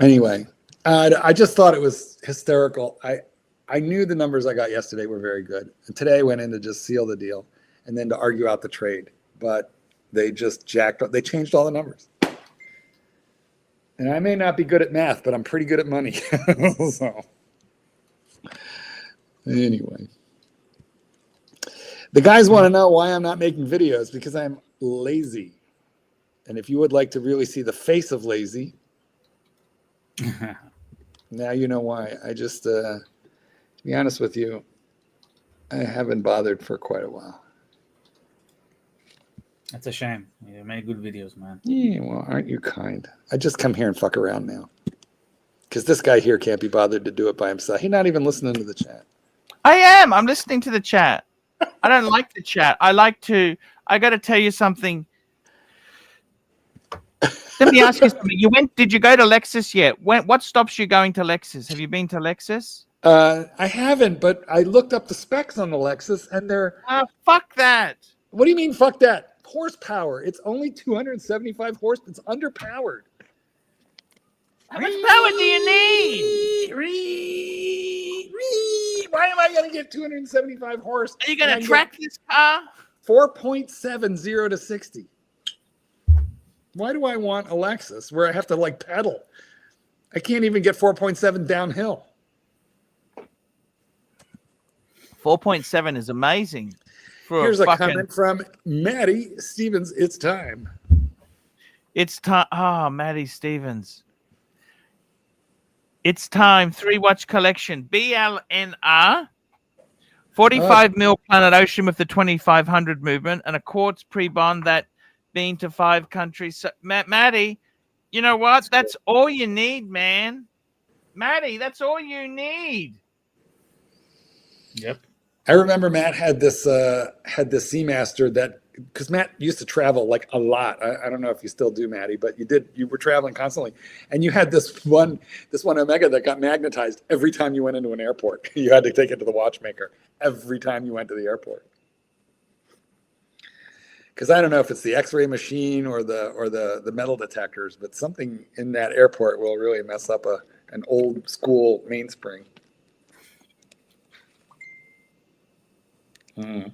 Anyway, I just thought it was hysterical. I knew the numbers I got yesterday were very good. And today I went in to just seal the deal and then to argue out the trade. But they just jacked up. They changed all the numbers. And I may not be good at math, but I'm pretty good at money. So, anyway. The guys want to know why I'm not making videos, because I'm lazy. And if you would like to really see the face of lazy, now you know why. I just, to be honest with you, I haven't bothered for quite a while. That's a shame. You make good videos, man. Yeah, well, aren't you kind? I just come here and fuck around now. Because this guy here can't be bothered to do it by himself. He's not even listening to the chat. I am. I'm listening to the chat. I don't like the chat. I got to tell you something. Let me ask you something. Did you go to Lexus yet? What stops you going to Lexus? Have you been to Lexus? I haven't, but I looked up the specs on the Lexus, and they're... Fuck that. What do you mean, fuck that? Horsepower. It's only 275 horse. It's underpowered. How much power do you need? Why am I going to get 275 horse? Are you going to track this car? 4.7 0 to 60. Why do I want a Lexus where I have to like pedal? I can't even get 4.7 downhill. 4.7 is amazing. Here's a comment from Maddie Stevens. It's time. It's time. Ah, Maddie Stevens. It's time. 3-watch collection. BLNR. 45 mil Planet Ocean with the 2500 movement and a quartz pre-bond that been to 5 countries. So, Maddie, you know what? That's all you need, man. Maddie, that's all you need. Yep. I remember Matt had this Seamaster that, because Matt used to travel like a lot. I don't know if you still do, Matty, but you were traveling constantly, and you had this one Omega that got magnetized every time you went into an airport. You had to take it to the watchmaker every time you went to the airport. Because I don't know if it's the X-ray machine or the metal detectors, but something in that airport will really mess up an old school mainspring. Who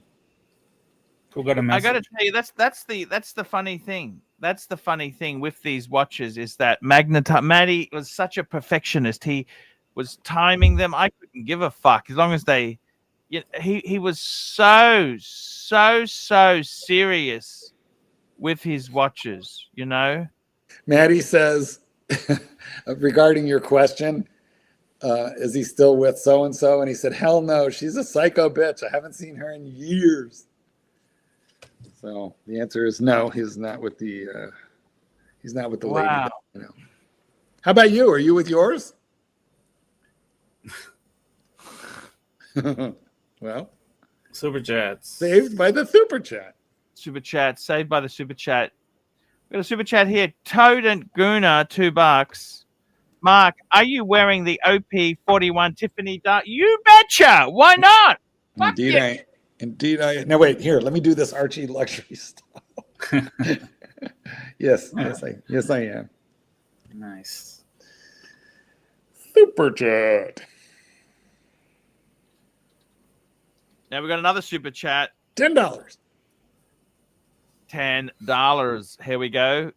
got a message? I got to tell you, that's the funny thing. That's the funny thing with these watches is that Matty was such a perfectionist. He was timing them. I couldn't give a fuck as long as they. He was so serious with his watches. You know. Matty says, regarding your question, is he still with so-and-so? And he said, hell no, she's a psycho bitch. I haven't seen her in years. So the answer is no, he's not with the Wow. lady. No. How about you? Are you with yours? Well, Super chats. saved by the super chat. Super chat saved by the super chat. We got a super chat here. Toad and Guna, $2. Mark, are you wearing the OP41 Tiffany dark? You betcha. Why not? Fuck Indeed I. Now wait, here. Let me do this Archie luxury style. Yes, I am. Nice. Super chat. Now we got another super chat. $10. $10. Here we go.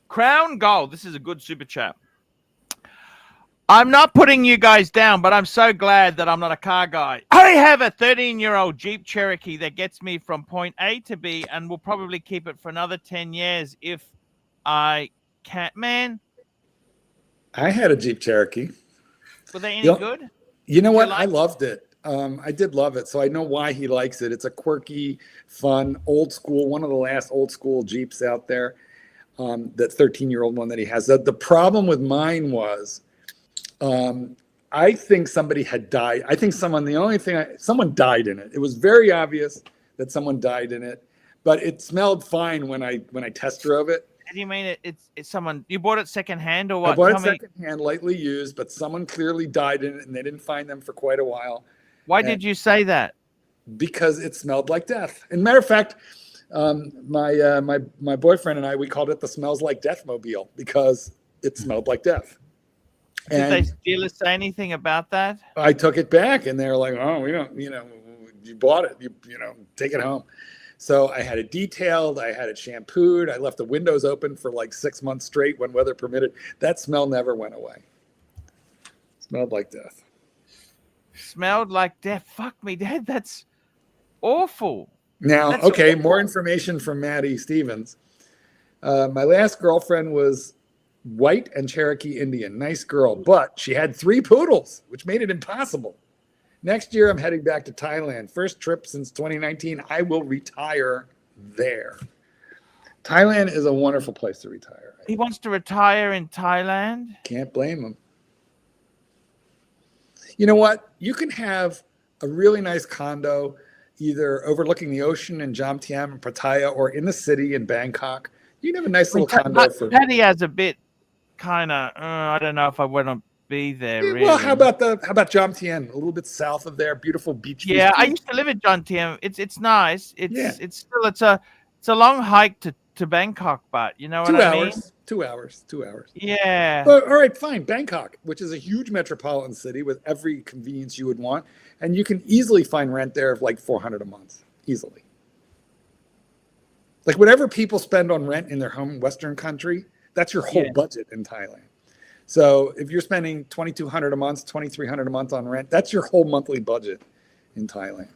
Crown Gold. This is a good super chat. I'm not putting you guys down, but I'm so glad that I'm not a car guy. I have a 13-year-old Jeep Cherokee that gets me from point A to B and will probably keep it for another 10 years if I can't. Man, I had a Jeep Cherokee. were they any good? You know what? like I loved it. I did love it, so I know why he likes it. It's a quirky, fun, old school, one of the last old school Jeeps out there. that 13-year-old one that he has. The problem with mine was, I think somebody had died. I think someone died in it. It was very obvious that someone died in it, but it smelled fine when I test drove it. Do you mean it's someone you bought it secondhand or what? I bought it secondhand, lightly used, but someone clearly died in it, and they didn't find them for quite a while. Why did you say that? Because it smelled like death. And matter of fact, my boyfriend and I, we called it the Smells Like Death Mobile because it smelled like death. Did they dealers say anything about that? I took it back, and they're like, "Oh, we don't, you bought it, you take it home." So I had it detailed, I had it shampooed, I left the windows open for like 6 months straight when weather permitted. That smell never went away. Smelled like death. Smelled like death. Fuck me, Dad. That's awful. Now, That's okay, awful. more information from Maddie Stevens. My last girlfriend was white and Cherokee Indian. Nice girl, but she had 3 poodles, which made it impossible. Next year, I'm heading back to Thailand. First trip since 2019. I will retire there. Thailand is a wonderful place to retire. He wants to retire in Thailand. Can't blame him. You know what? You can have a really nice condo either overlooking the ocean in Jamtiam and Pattaya or in the city in Bangkok. You can have a nice little condo for... Patty has a bit kind of, I don't know if I want to be there. Yeah, really. well, how about Jamtiam, a little bit south of there, beautiful beach. Yeah, I used to live in Jamtiam. It's nice. It's a long hike to Bangkok, but you know what I mean? 2 hours. Yeah. Well, all right, fine. Bangkok, which is a huge metropolitan city with every convenience you would want, and you can easily find rent there of like $400 a month, easily. Like whatever people spend on rent in their home Western country, that's your whole budget in Thailand. So if you're spending $2,200 a month, $2,300 a month on rent, that's your whole monthly budget in Thailand.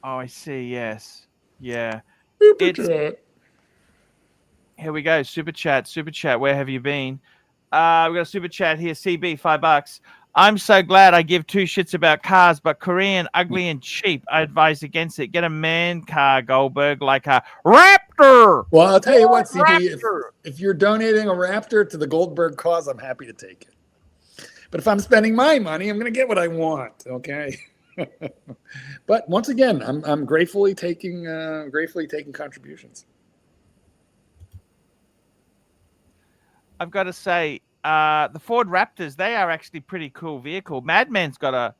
Oh, I see. Yes. Yeah. Super chat. Here we go. Super chat. Where have you been? We got a super chat here. CB, $5. I'm so glad I give 2 shits about cars, but Korean, ugly and cheap. I advise against it. Get a man car, Goldberg, like a Raptor. Well, I'll tell you what, CB, if you're donating a Raptor to the Goldberg cause, I'm happy to take it. But if I'm spending my money, I'm going to get what I want. Okay. But once again, I'm gratefully taking contributions. I've got to say, the Ford Raptors, they are actually pretty cool vehicle. Madman's got a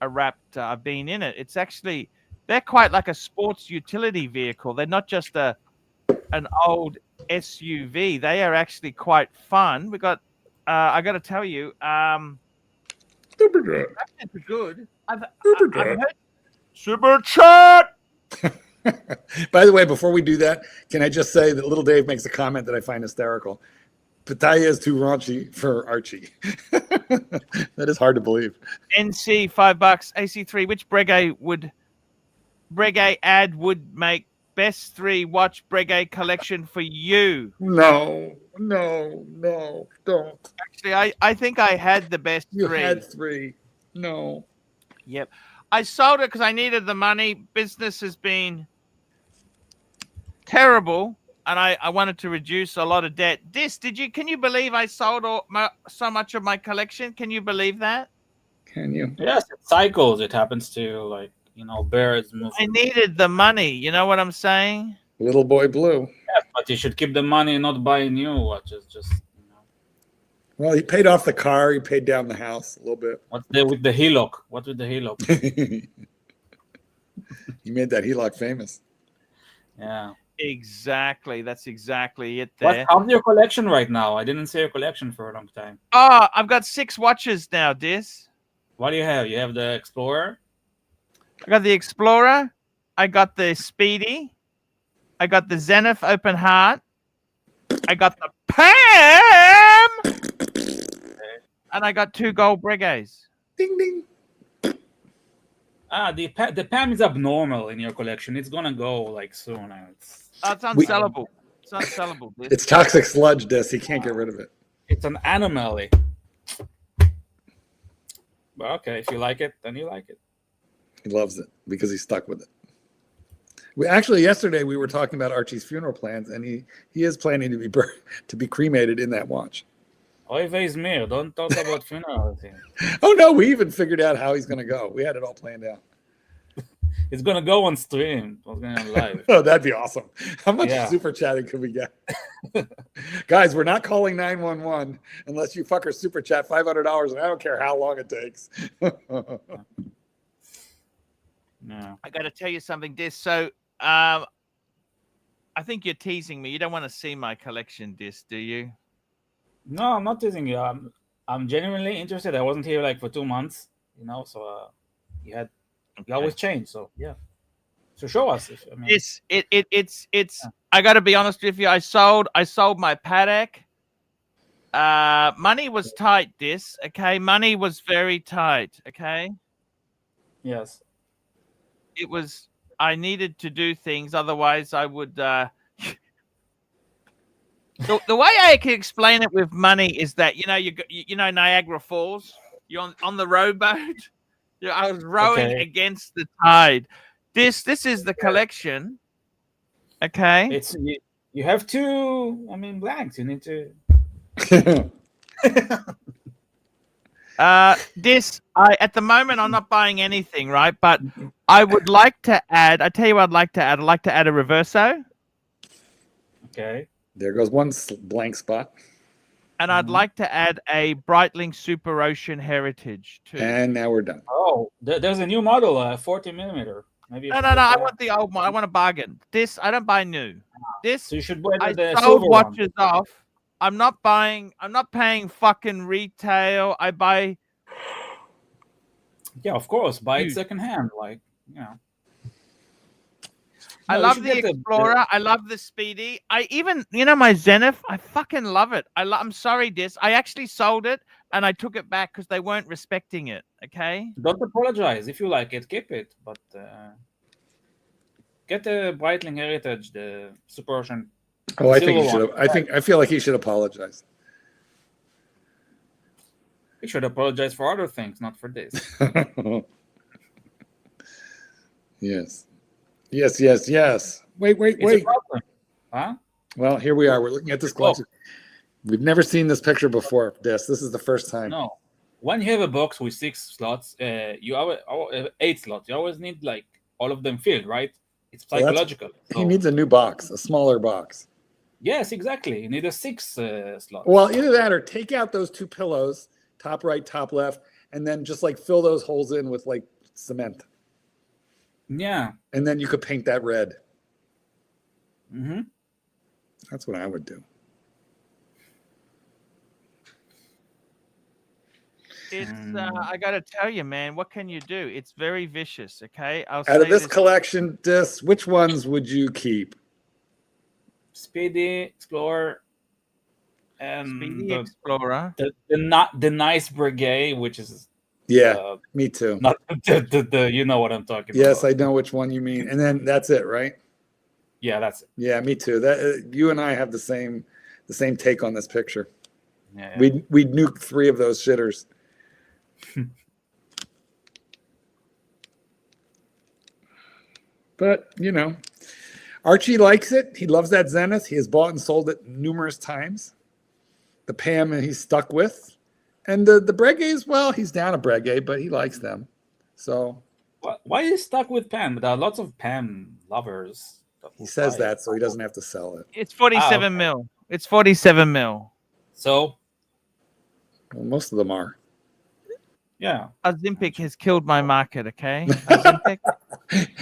Raptor. I've been in it. It's actually, they're quite like a sports utility vehicle. They're not just an old SUV. They are actually quite fun. We got, I got to tell you, Raptors are good. I've heard super chat. By the way, before we do that, can I just say that Little Dave makes a comment that I find hysterical. Pattaya is too raunchy for Archie. That is hard to believe. NC, $5. AC3, which Breguet ad would make best 3 watch Breguet collection for you? No, don't. Actually, I think I had the best 3. You had 3. No. Yep. I sold it because I needed the money. Business has been terrible. And I wanted to reduce a lot of debt. Can you believe I sold so much of my collection? Can you believe that? Can you? Yes, it cycles. It happens to bears move. I needed the money. You know what I'm saying? Little boy blue. Yeah, but you should keep the money and not buy new watches. Well, he paid off the car. He paid down the house a little bit. What's there with the HELOC? What with the HELOC? He made that HELOC famous. Yeah. Exactly. That's exactly it there. How's your collection right now? I didn't see your collection for a long time. Oh, I've got 6 watches now, Dis. What do you have? You have the Explorer? I got the Explorer. I got the Speedy. I got the Zenith Open Heart. I got the Pam. And I got 2 gold Breguets. Ding, ding. The PAM is abnormal in your collection. It's gonna go soon. It's unsellable. It's unsellable. Dis. It's toxic sludge, Des. He can't get rid of it. It's an anomaly. But okay, if you like it, then you like it. He loves it because he's stuck with it. Yesterday we were talking about Archie's funeral plans, and he is planning to be cremated in that watch. Oy vey's mir. Don't talk about funeral thing. Oh no, we even figured out how he's going to go. We had it all planned out. It's gonna go on stream. It's going on live. Oh, that'd be awesome. How much Yeah. super chatting could we get? Guys, we're not calling 911 unless you fuckers super chat $500, and I don't care how long it takes. No. I got to tell you something, Dis. So, I think you're teasing me. You don't want to see my collection, Dis, do you? No, I'm not teasing you. I'm genuinely interested. I wasn't here like for 2 months, so you always change. So yeah. So show us. It's I got to be honest with you. I sold my paddock. Money was tight, Dis. Okay, money was very tight. Okay, Yes. it was. I needed to do things, otherwise I would. The way I can explain it with money is that you know Niagara Falls. You're on the rowboat. I was rowing against the tide. This is the collection. Okay. It's you have two. Blanks. You need to. At the moment I'm not buying anything, right? But I would like to add. I tell you what I'd like to add. I'd like to add a reverso. Okay. There goes one blank spot. And I'd like to add a Breitling Super Ocean Heritage too. And now we're done. Oh, there's a new model, 40 millimeter. Maybe. No. I want the old one. I want a bargain. This I don't buy new. This So you should buy I the sold silver watches one. off. I'm not paying fucking retail. I buy. Yeah, of course. Buy it Dude. secondhand, I No, you love should the get Explorer. I love the Speedy. I even, my Zenith. I fucking love it. I'm sorry, Dis. I actually sold it and I took it back because they weren't respecting it. Okay. Don't apologize. If you like it, keep it. But get the Breitling Heritage, the Super Ocean. Oh, I think silver he should one. have. I feel like he should apologize. You should apologize for other things, not for this. Yes. Wait. It's a problem. Huh? Well, here we are. We're looking at this collection. We've never seen this picture before. This is the first time. No. When you have a box with 6 slots, you have 8 slots. You always need all of them filled, right? It's Well, psychological. He needs a new box, a smaller box. Yes, exactly. You need a 6 slot. Well, either that or take out those two pillows, top right, top left, and then just fill those holes in with cement. Yeah. And then you could paint that red. Mm-hmm. That's what I would do. It's I gotta tell you, man. What can you do? It's very vicious. Okay. Out of this collection, which ones would you keep? Speedy, Explorer, and Speedy Explorer. the nice Brigade, which is me too. not the you know what I'm talking about. Yes, I know which one you mean. And then that's it, right? Yeah, that's it. Yeah, me too. That you and I have the same take on this picture. Yeah. We'd nuke 3 of those shitters. But Archie likes it. He loves that Zenith. He has bought and sold it numerous times. The Pam he's stuck with. And the Breguets, well, he's down a Breguet, but he likes them. So Why are you stuck with Pam? There are lots of Pam lovers. he says that so he doesn't have to sell it. It's 47 mil. It's 47 mil. So Well, most of them are. yeah. Ozempic has killed my market. Okay. Ozempic.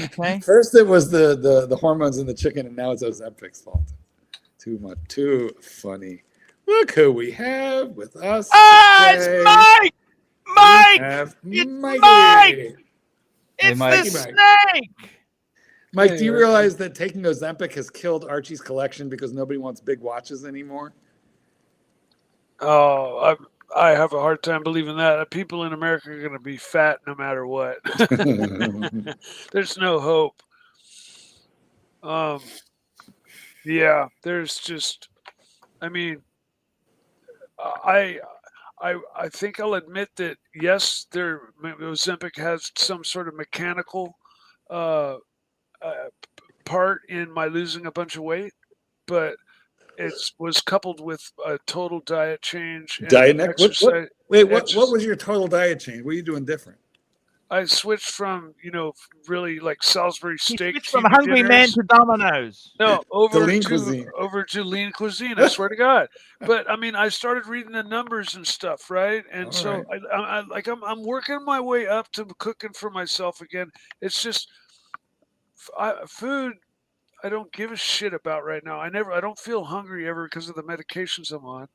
Okay. First it was the hormones in the chicken, and now it's Ozempic's fault. Too much. Too funny. Look who we have with us. It's Mike! Mike! It's Mike! It's Mike. the snake! Mike, do you realize that taking Ozempic has killed Archie's collection because nobody wants big watches anymore? Oh, I have a hard time believing that. People in America are going to be fat no matter what. There's no hope. Yeah, there's just, I think I'll admit that, yes, Ozempic has some sort of mechanical part part in my losing a bunch of weight, but it was coupled with a total diet change. And Diet neck. exercise. What was your total diet change? What are you doing different? I switched from, really like Salisbury He steak switched from TV Hungry Man dinners. to Domino's. No, over lean to cuisine. over to lean cuisine. I swear to God. But I mean, I started reading the numbers and stuff, right? And All so right. I'm working my way up to cooking for myself again. It's just food. I don't give a shit about right now. I don't feel hungry ever because of the medications I'm on,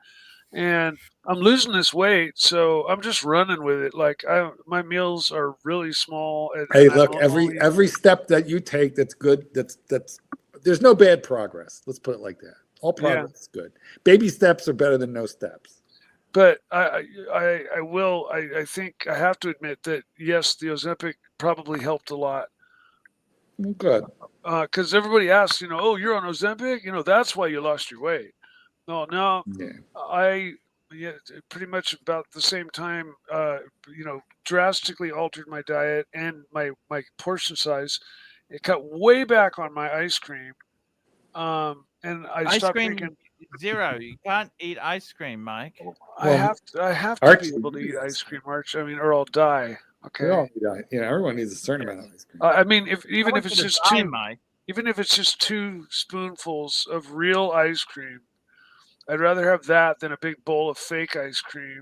and I'm losing this weight, so I'm just running with it. Like my meals are really small. Hey, and look, every step that you take that's good, that's there's no bad progress. Let's put it like that. All progress is good. Baby steps are better than no steps. But I think I have to admit that yes, the Ozempic probably helped a lot. Good. Because everybody asks, oh, you're on Ozempic, that's why you lost your weight. No, Yeah. pretty much about the same time, drastically altered my diet and my portion size. It cut way back on my ice cream. And I Ice stopped cream drinking. zero. You can't eat ice cream, Mike. I have to Archie, be able to eat ice cream, Archie. I mean, or I'll die. Okay. We all need everyone needs a certain amount of ice cream. I mean, if I want it's you to just die, two, Mike. even if it's just 2 spoonfuls of real ice cream, I'd rather have that than a big bowl of fake ice cream.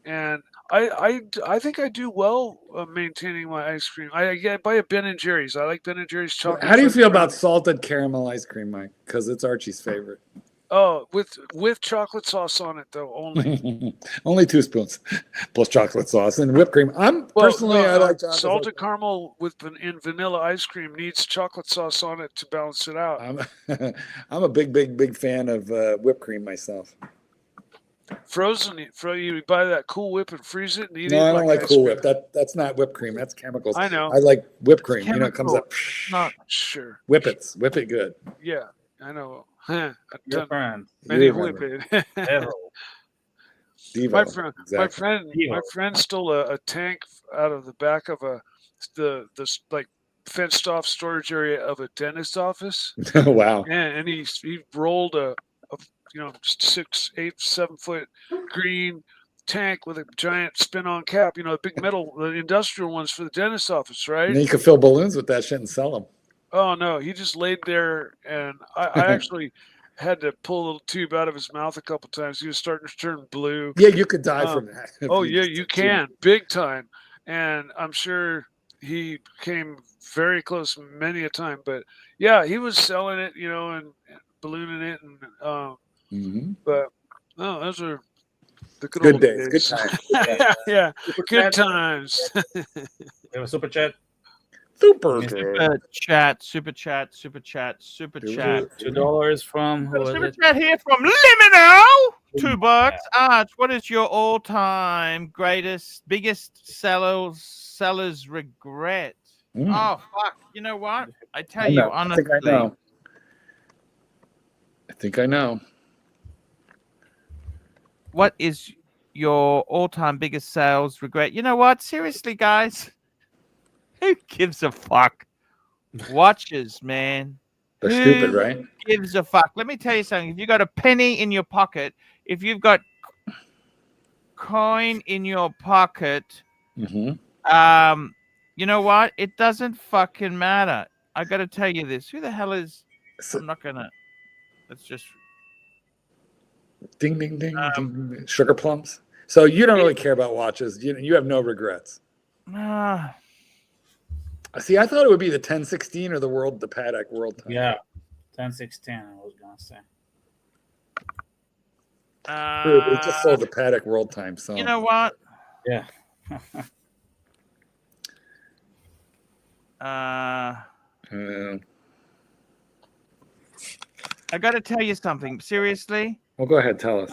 And I think I do well maintaining my ice cream. I buy a Ben and Jerry's. I like Ben and Jerry's chocolate. How do you feel fudge about brownie. salted caramel ice cream, Mike? Because it's Archie's favorite. Oh, with chocolate sauce on it though only. Only 2 spoons plus chocolate sauce and whipped cream. I like chocolate salted caramel in vanilla ice cream needs chocolate sauce on it to balance it out. I'm a big fan of whipped cream myself. Frozen, you buy that Cool Whip and freeze it and eat it. No, I don't like ice Cool cream. Whip. That's not whipped cream. That's chemicals. I know. I like whipped cream. Chemical. It comes up. Not Sure. Whip it good. Yeah, I know. Your friend. Many You whip remember. it. Devo. My friend stole a tank out of the back of the like fenced off storage area of a dentist office. Wow. And he rolled a 6, 8, 7 foot green tank with a giant spin-on cap. The big metal, the industrial ones for the dentist office, right? And then you can fill balloons with that shit and sell them. Oh no, he just laid there, and I actually had to pull a little tube out of his mouth a couple times. He was starting to turn blue. Yeah, you could die from that. Oh yeah, you can, big time. And I'm sure he came very close many a time. But yeah, he was selling it, and ballooning it, and but no, those are the good old days. days. Good times. Yeah, good times. We have a super chat. Super chat. $2 from who is Super it? chat here from Limino. $2. Arch, what is your all-time biggest seller's regret? Oh fuck! You know what? I tell you honestly. I think I know. What is your all-time biggest sales regret? You know what? Seriously, guys. Who gives a fuck? Watches, man. They're stupid, right? Who gives a fuck? Let me tell you something. If you've got a penny in your pocket, if you've got coin in your pocket, you know what? It doesn't fucking matter. I got to tell you this. Who the hell is... I'm not going to... Let's just... Ding, ding, ding, ding. Sugar plums. So you don't really care about watches. You have no regrets. See, I thought it would be the 1016 or the Patek World Time. Yeah, 1016. I was gonna say. We just sold the Patek World Time. So you know what? Yeah. I got to tell you something. Seriously. Well, go ahead. Tell us.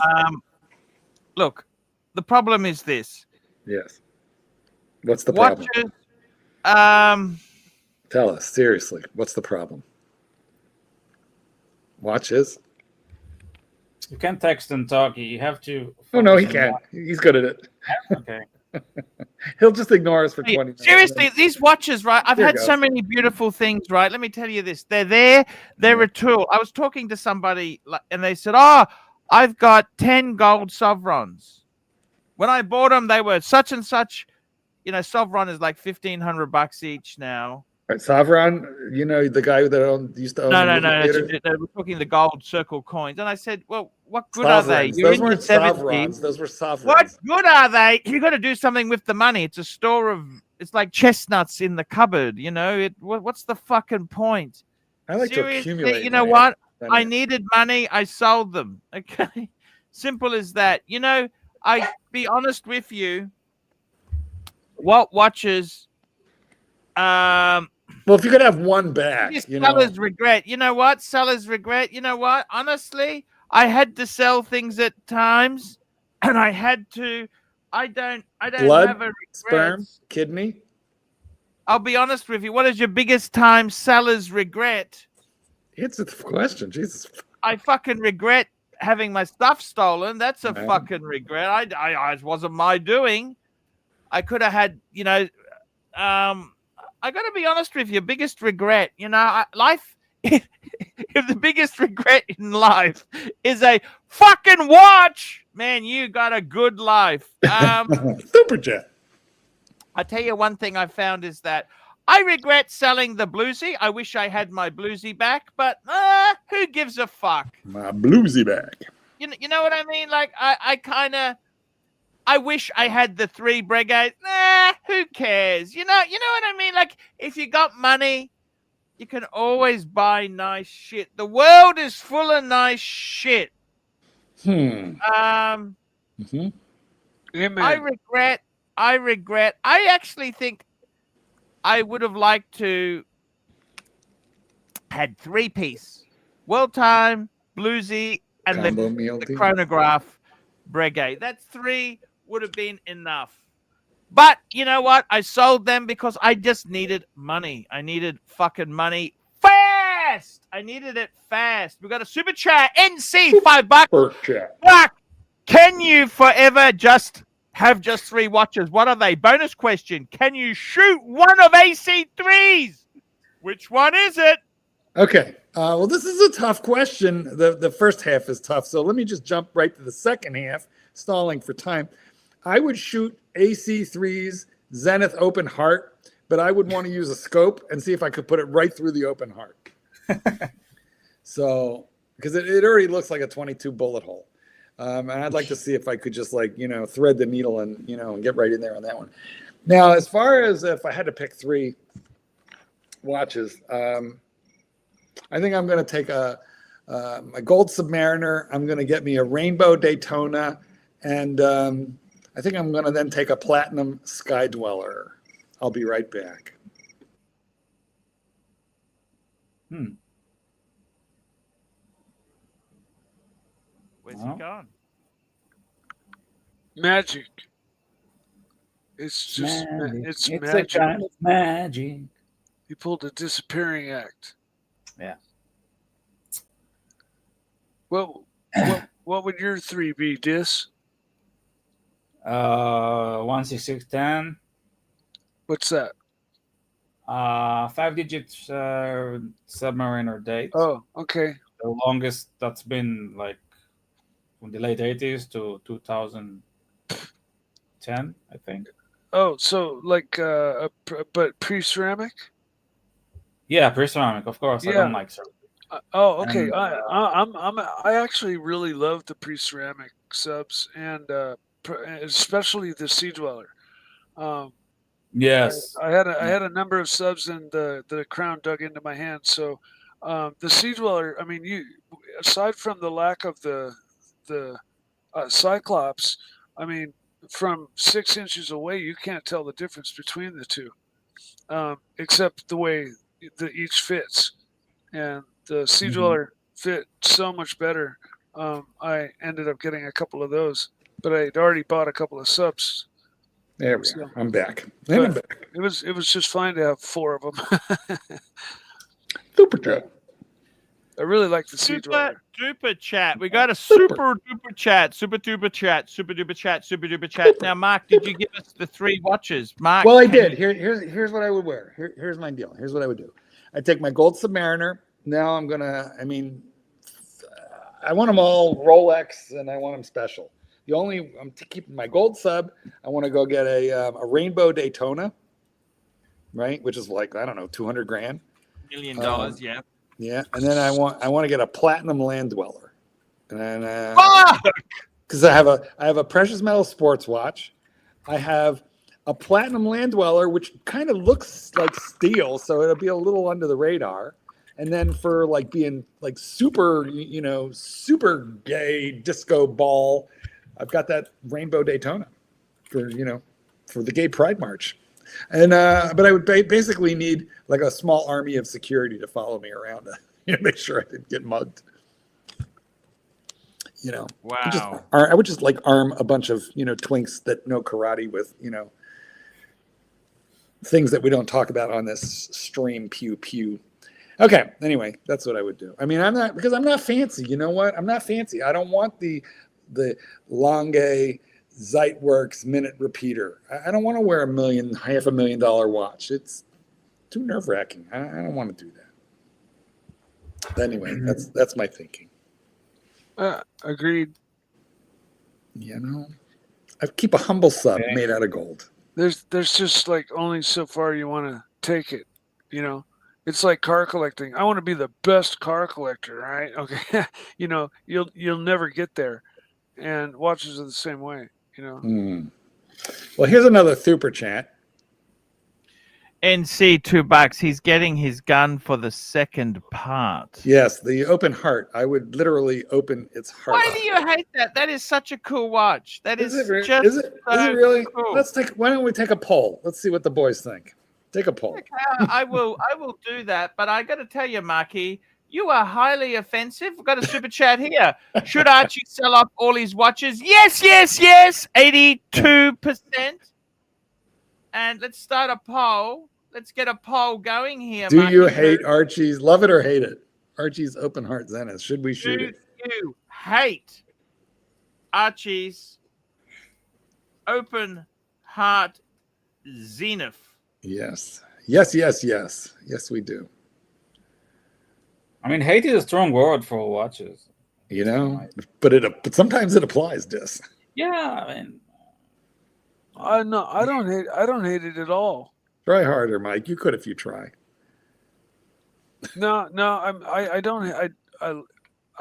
Look, the problem is this. Yes. What's the problem? Tell us seriously. What's the problem? Watches. You can't text and talk. You have to. Oh no, he can't. He's good at it. Okay. He'll just ignore us for Hey, 20 minutes. seriously, these watches, right? I've Here had you so go. many beautiful things, right? Let me tell you this. They're there. They're a tool. I was talking to somebody and they said, oh, I've got 10 gold sovereigns. When I bought them, they were such and such. You know, sovereign is like $1,500 each now. Right, Savron, you know, the guy that used to own No, the no, movie no. theater? We're talking the gold circle coins. And I said, well, what good are they? Sovereigns. You're Those in your weren't 70s. sovereigns. Those were sovereigns. What good are they? You got to do something with the money. It's a store of, it's like chestnuts in the cupboard. You know, what's the fucking point? I like to Seriously, accumulate. you know my what? I money. needed money. I sold them. Okay. Simple as that. You know, I be honest with you. What watches, Well, if you could have one back, biggest you know. sellers regret. You know what? Sellers regret. You know what? Honestly, I had to sell things at times, and I had to. I don't Blood, have a regret. sperm, kidney. I'll be honest with you. What is your biggest time sellers regret? Answer the question. Jesus. I fucking regret having my stuff stolen. That's a Man. fucking regret. I it wasn't my doing. I could have had, you know, I got to be honest with you. Biggest regret, you know, life. If the biggest regret in life is a fucking watch, man, you got a good life. Super chat. I tell you one thing I found is that I regret selling the bluesy. I wish I had my bluesy back, but who gives a fuck? My bluesy back. You know what I mean? Like I wish I had the 3 Breguets. Nah, who cares? You know what I mean? Like, if you got money, you can always buy nice shit. The world is full of nice shit. Mm-hmm. Amen. I regret. I actually think I would have liked to had 3-piece. World Time, Bluesy, and Combo the meal tea. chronograph Breguet. That 3 would have been enough. But you know what? I sold them because I just needed money. I needed fucking money fast. I needed it fast. We got a super chat. NC, $5. Super chat. Fuck. Can you forever just have just 3 watches? What are they? Bonus question. Can you shoot one of AC3s? Which one is it? Okay. Well, this is a tough question. The first half is tough. So let me just jump right to the second half, stalling for time. I would shoot AC3's Zenith Open Heart, but I would want to use a scope and see if I could put it right through the open heart. So, because it already looks like a 22 bullet hole. And I'd like to see if I could just thread the needle and get right in there on that one. Now, as far as if I had to pick 3 watches, I think I'm going to take a gold Submariner. I'm going to get me a Rainbow Daytona, and I think I'm going to then take a platinum Sky Dweller. I'll be right back. Where's he gone? Magic. It's just it's magic. a kind of magic. He pulled a disappearing act. Yeah. Well, what would your 3 be, Dis? 16610. What's that? 5-digit Submariner date. Oh, okay. The longest that's been like from the late 80s to 2010, I think. Oh, so like but pre-ceramic? Yeah, pre-ceramic, of course. I Yeah. don't like ceramic. Oh, okay. And, I actually really love the pre-ceramic subs, and especially the Sea Dweller. Yes. I had a number of subs, and the crown dug into my hand. So the Sea Dweller. I mean, you aside from the lack of the Cyclops, I mean, from 6 inches away, you can't tell the difference between the two, except the way each fits. And the Sea Dweller fit so much better. I ended up getting a couple of those, but I'd already bought a couple of subs. There we So- go. I'm back. But- And I'm back. It was just fine to have 4 of them. Super chat. I really like the Sea Dweller. duper chat. We got a super duper chat, super duper chat, super duper chat, super duper chat. Now, Mark, did you give us the 3 watches? Mark. Well, I did. Here's what I would wear. Here's my deal. Here's what I would do. I take my gold Submariner. Now I'm gonna. I mean, I want them all Rolex, and I want them special. I'm keeping my gold sub. I want to go get a rainbow Daytona, right? Which is like, I don't know, $200 grand. $1 million, yeah. Yeah, and then I want to get a platinum Land Dweller, and because I have a precious metal sports watch, I have a platinum Land Dweller, which kind of looks like steel, so it'll be a little under the radar. And then for like being like super, super gay disco ball, I've got that rainbow Daytona for the Gay Pride March. And but I would basically need like a small army of security to follow me around to make sure I didn't get mugged. Wow. I would just like arm a bunch of twinks that know karate with things that we don't talk about on this stream. Pew pew. Okay. Anyway, that's what I would do. I mean, I'm not fancy. You know what? I'm not fancy. I don't want the Lange Zeitwerks minute repeater. I don't want to wear $500,000 watch. It's too nerve-wracking. I don't want to do that. But anyway, that's my thinking. Agreed. I keep a humble sub made out of gold. There's just like only so far you want to take it, It's like car collecting. I want to be the best car collector, right? Okay, you'll never get there, and watches are the same way, Well, here's another super chat. NC $2. He's getting his gun for the second part. Yes, the open heart. I would literally open its heart. Why do you hate that? That is such a cool watch. That is it just is it really? cool. Why don't we take a poll? Let's see what the boys think. Take a poll. Okay, I will do that, but I got to tell you, Marky, you are highly offensive. We've got a super chat here. Should Archie sell off all his watches? Yes, 82%. And let's start a poll. Let's get a poll going here. Do Marky. you hate Archie's? Love it or hate it? Archie's open heart Zenith. Should we shoot it? Do you hate Archie's open heart Zenith? Yes. Yes, we do. I mean, hate is a strong word for watches. But sometimes it applies, Dis. Yeah, I mean, no, I don't hate it at all. Try harder, Mike. You could if you try. No, I don't. I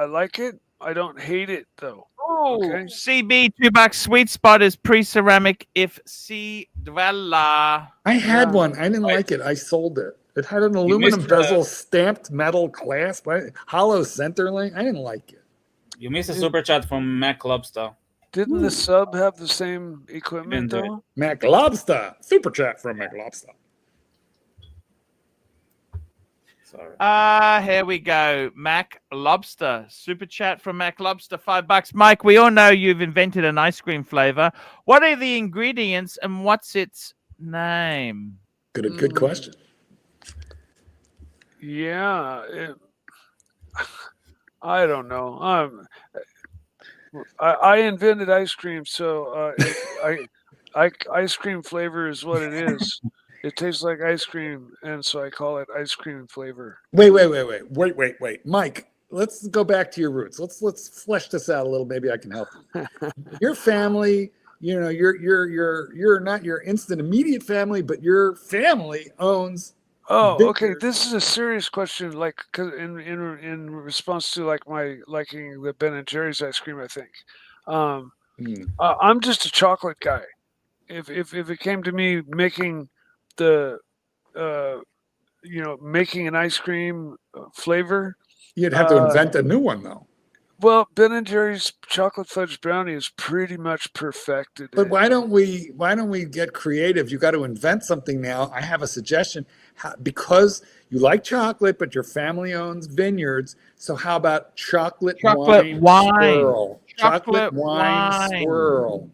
like it. I don't hate it though. Oh, okay. CB $2. Sweet spot is pre-ceramic if C dweller. I had one. I didn't like it. I sold it. It had an aluminum bezel, stamped metal clasp, hollow center link. I didn't like it. You missed a super chat from Mac Lobster. Didn't the sub have the same equipment though? Mac Lobster. Super chat from Mac Lobster. Sorry. Here we go. Mac Lobster. Super chat from Mac Lobster, $5. Mike, we all know you've invented an ice cream flavor. What are the ingredients and what's its name? Good question. Yeah. I don't know. I invented ice cream, so ice cream flavor is what it is. It tastes like ice cream, and so I call it ice cream flavor. Wait. Mike, let's go back to your roots. Let's flesh this out a little. Maybe I can help you. Your family, you're not your instant immediate family, but your family owns. Oh, okay. This is a serious question, like, cause in response to like my liking the Ben and Jerry's ice cream, I think. I'm just a chocolate guy. If it came to me making making an ice cream flavor, you'd have to invent a new one though. Well, Ben and Jerry's chocolate fudge brownie is pretty much perfected. But why don't we get creative? You got to invent something now. I have a suggestion. Because you like chocolate, but your family owns vineyards. So how about chocolate wine swirl? Chocolate wine swirl.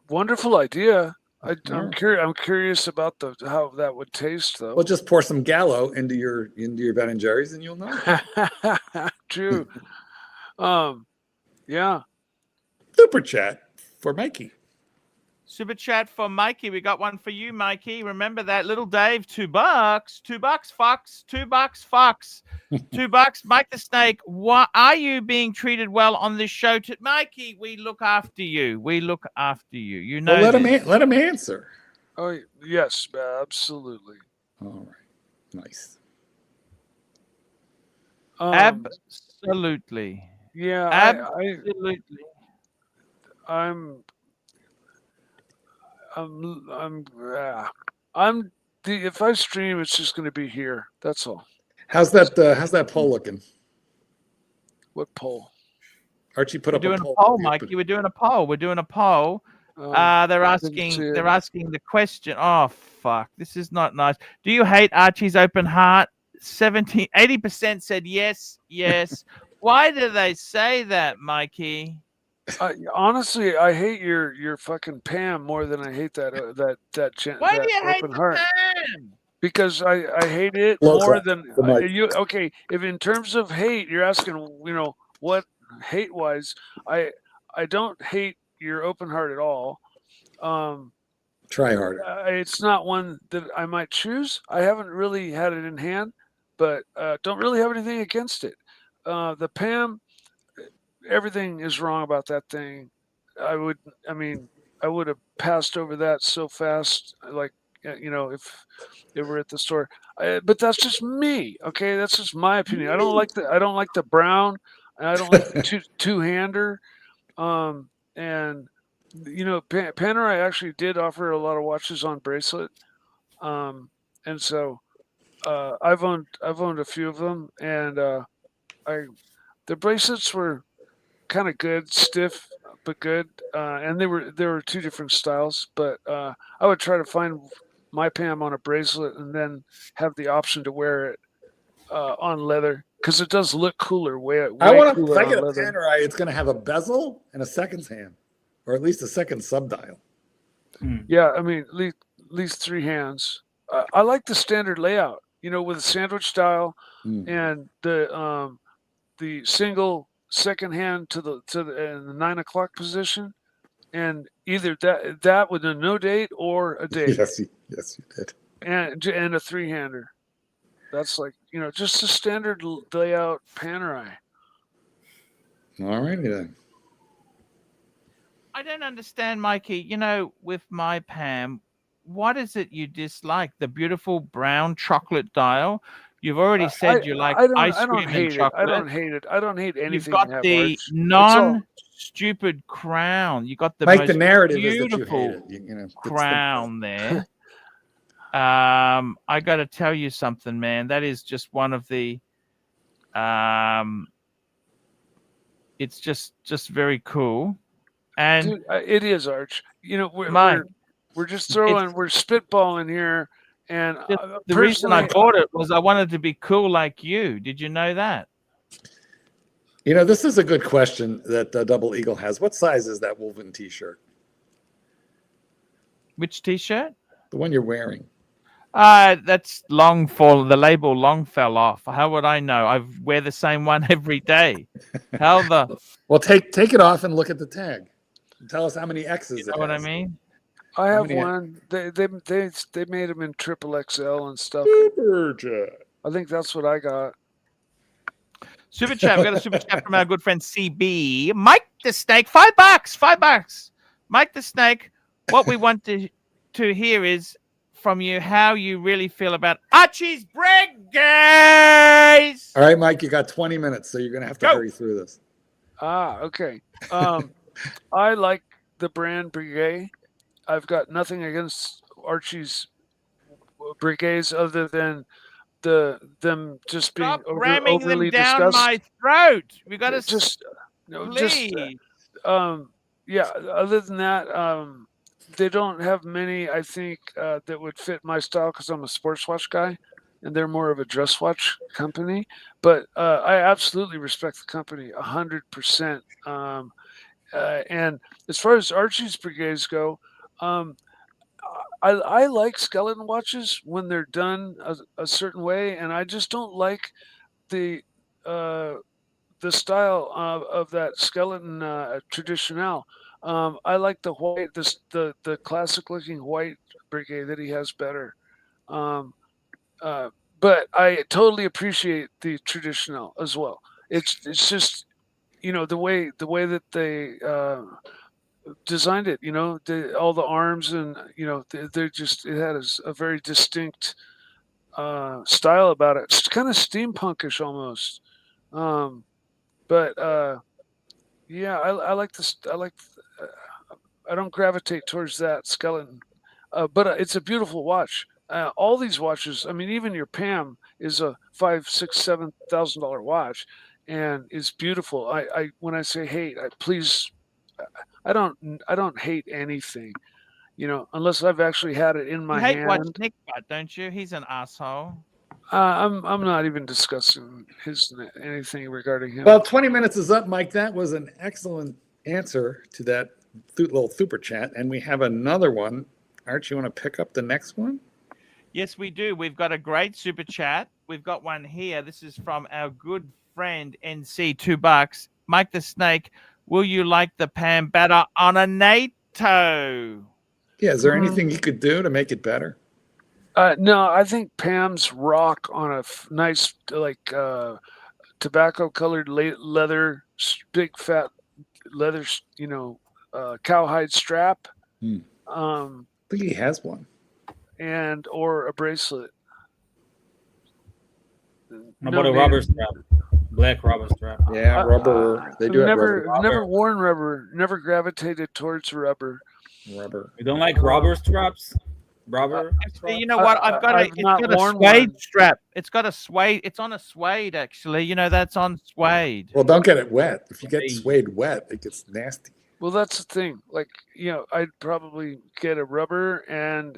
Wonderful idea. I'm Alright. curious about how that would taste, though. Well, just pour some Gallo into your Ben and Jerry's, and you'll know. True. Yeah. Super chat for Mikey. Super chat for Mikey. We got one for you, Mikey. Remember that little Dave, $2. $2, Fox. $2, Fox. $2, Mike the Snake. Why are you being treated well on this show? Mikey, we look after you. We look after you. You know. Well, let him answer. Oh yes, absolutely. All right. Nice. Absolutely. Yeah. Absolutely. If I stream, it's just going to be here. That's all. How's that poll looking? What poll? Archie put We're up doing a poll. a poll, Mikey. We're doing a poll. We're doing a poll. They're asking the question. Oh fuck, this is not nice. Do you hate Archie's open heart? 80% said yes. Why do they say that, Mikey? Honestly, I hate your fucking Pam more than I hate that Why do you hate open the heart. Pam? Because I hate it more than you. Okay, if in terms of hate, you're asking, what hate wise, I don't hate your open heart at all. Try harder. It's not one that I might choose. I haven't really had it in hand, but don't really have anything against it. The Pam, everything is wrong about that thing. I would have passed over that so fast, like, if they were at the store. But that's just me. Okay, that's just my opinion. I don't like the brown. I don't like the two-hander. And Panerai actually did offer a lot of watches on bracelet. And so I've owned a few of them, and the bracelets were kind of good, stiff but good, and there were two different styles. But I would try to find my Pam on a bracelet and then have the option to wear it on leather, because it does look cooler. If I get a Panerai, it's going to have a bezel and a seconds hand, or at least a second subdial. Yeah, I mean, at least three hands. I like the standard layout, with the sandwich style and the single second hand to the in the 9 o'clock position, and either that with a no date or a date. Yes, you did. And a three-hander. That's like, just a standard layout Panerai. All righty then. I don't understand, Mikey. With my Pam, what is it you dislike? The beautiful brown chocolate dial? You've already said you like ice cream and chocolate. I don't hate it. I don't hate anything. You've got the non-stupid crown. You got the Mike, most the narrative beautiful is that you hate it. crown there. I got to tell you something, man. That is just one of the. It's just very cool, and dude, it is, Arch. We're just we're spitballing here. And the reason I bought it was I wanted to be cool like you. Did you know that? This is a good question that Double Eagle has. What size is that woven T-shirt? Which T-shirt? The one you're wearing. That's long fall. The label long fell off. How would I know? I wear the same one every day. Well, take it off and look at the tag. Tell us how many X's. You know what I mean? I have one. They made them in triple XL and stuff. I think that's what I got. Super chat. We got a super chat from our good friend CB. Mike the Snake, $5. $5. Mike the Snake. What we want to hear is from you how you really feel about Archie's Brigades. All right, Mike, you got 20 minutes, so you're going to have to hurry through this. Okay. I like the brand Brigade. I've got nothing against Archie's Brigades other than them just being ramming overly them down discussed. my throat. We got to please. Yeah. Other than that, they don't have many. I think that would fit my style because I'm a sports watch guy, and they're more of a dress watch company. But I absolutely respect the company 100%. And as far as Archie's Brigades go, I like skeleton watches when they're done a certain way, and I just don't like the style of that skeleton traditional. I like the white, the classic looking white brigade that he has better. Um, but I totally appreciate the traditional as well. It's just the way that they designed it. All the arms and they're just it had a very distinct style about it. It's kind of steampunkish almost. But yeah, I like this. I don't gravitate towards that skeleton, but it's a beautiful watch. All these watches, I mean, even your Pam is a $5,000, $6,000, $7,000 watch, and is beautiful. I when I say hate, I don't hate anything, unless I've actually had it in You my hate hand. watch Nick Butt, don't you? He's an asshole. I'm not even discussing anything regarding him. Well, 20 minutes is up, Mike. That was an excellent answer to that little super chat, and we have another one. Archie, you want to pick up the next one? Yes, we do. We've got a great super chat. We've got one here. This is from our good friend NC, $2. Mike the Snake, will you like the Pam better on a NATO? Yeah, is there anything you could do to make it better? No, I think Pam's rock on a nice tobacco colored leather, big fat leather, cowhide strap. I think he has one. And or a bracelet. How about a rubber strap? Black rubber strap. Yeah, rubber. They do have rubber. Never worn rubber. Never gravitated towards rubber. Rubber. You don't like rubber straps? Rubber? Actually, you know what? I've got I've not got a worn suede one. strap. It's got a suede. It's on a suede, actually. That's on suede. Well, don't get it wet. If you get suede wet, it gets nasty. Well, that's the thing. Like, I'd probably get a rubber and,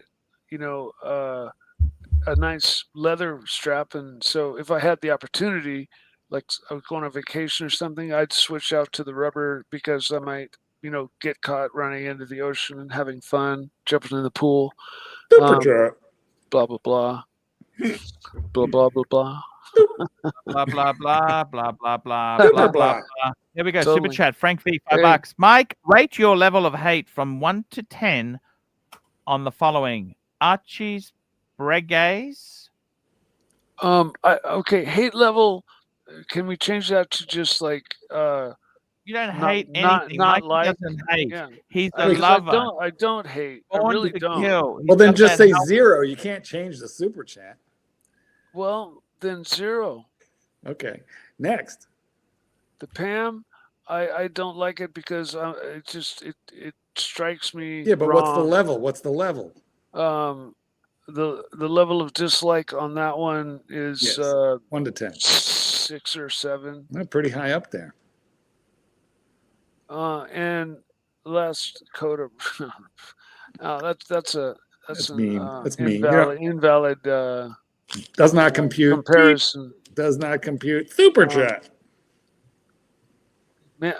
a nice leather strap. And so if I had the opportunity, like I was going on vacation or something, I'd switch out to the rubber because I might, get caught running into the ocean and having fun, jumping in the pool. Super chat. Blah, blah, blah. Blah, blah, blah, blah. Blah, blah, blah, blah, blah, blah, Super blah, blah, blah. blah. Here we go. Totally. Super chat. Frank V, Hey. $5. Mike, rate your level of hate from 1 to 10 on the following: Archie's Breguets. Okay, hate level. Can we change that to just like You don't not- hate not- anything. not Mike like- doesn't hate. yeah. He's a Because lover. I don't hate. I Born really to don't. kill. He's Well, then got just that say help- 0. You can't change the super chat. Well, then 0. Okay. Next. The Pam, I don't like it because it strikes me. Yeah, but what's the wrong. level? What's the level? The level of dislike on that one is Yes. 1 to 10. 6 or 7. Well, pretty high up there. And last Coda. That's mean. That's mean. Invalid Does not compute. comparison. Does not compute. Super chat. Man,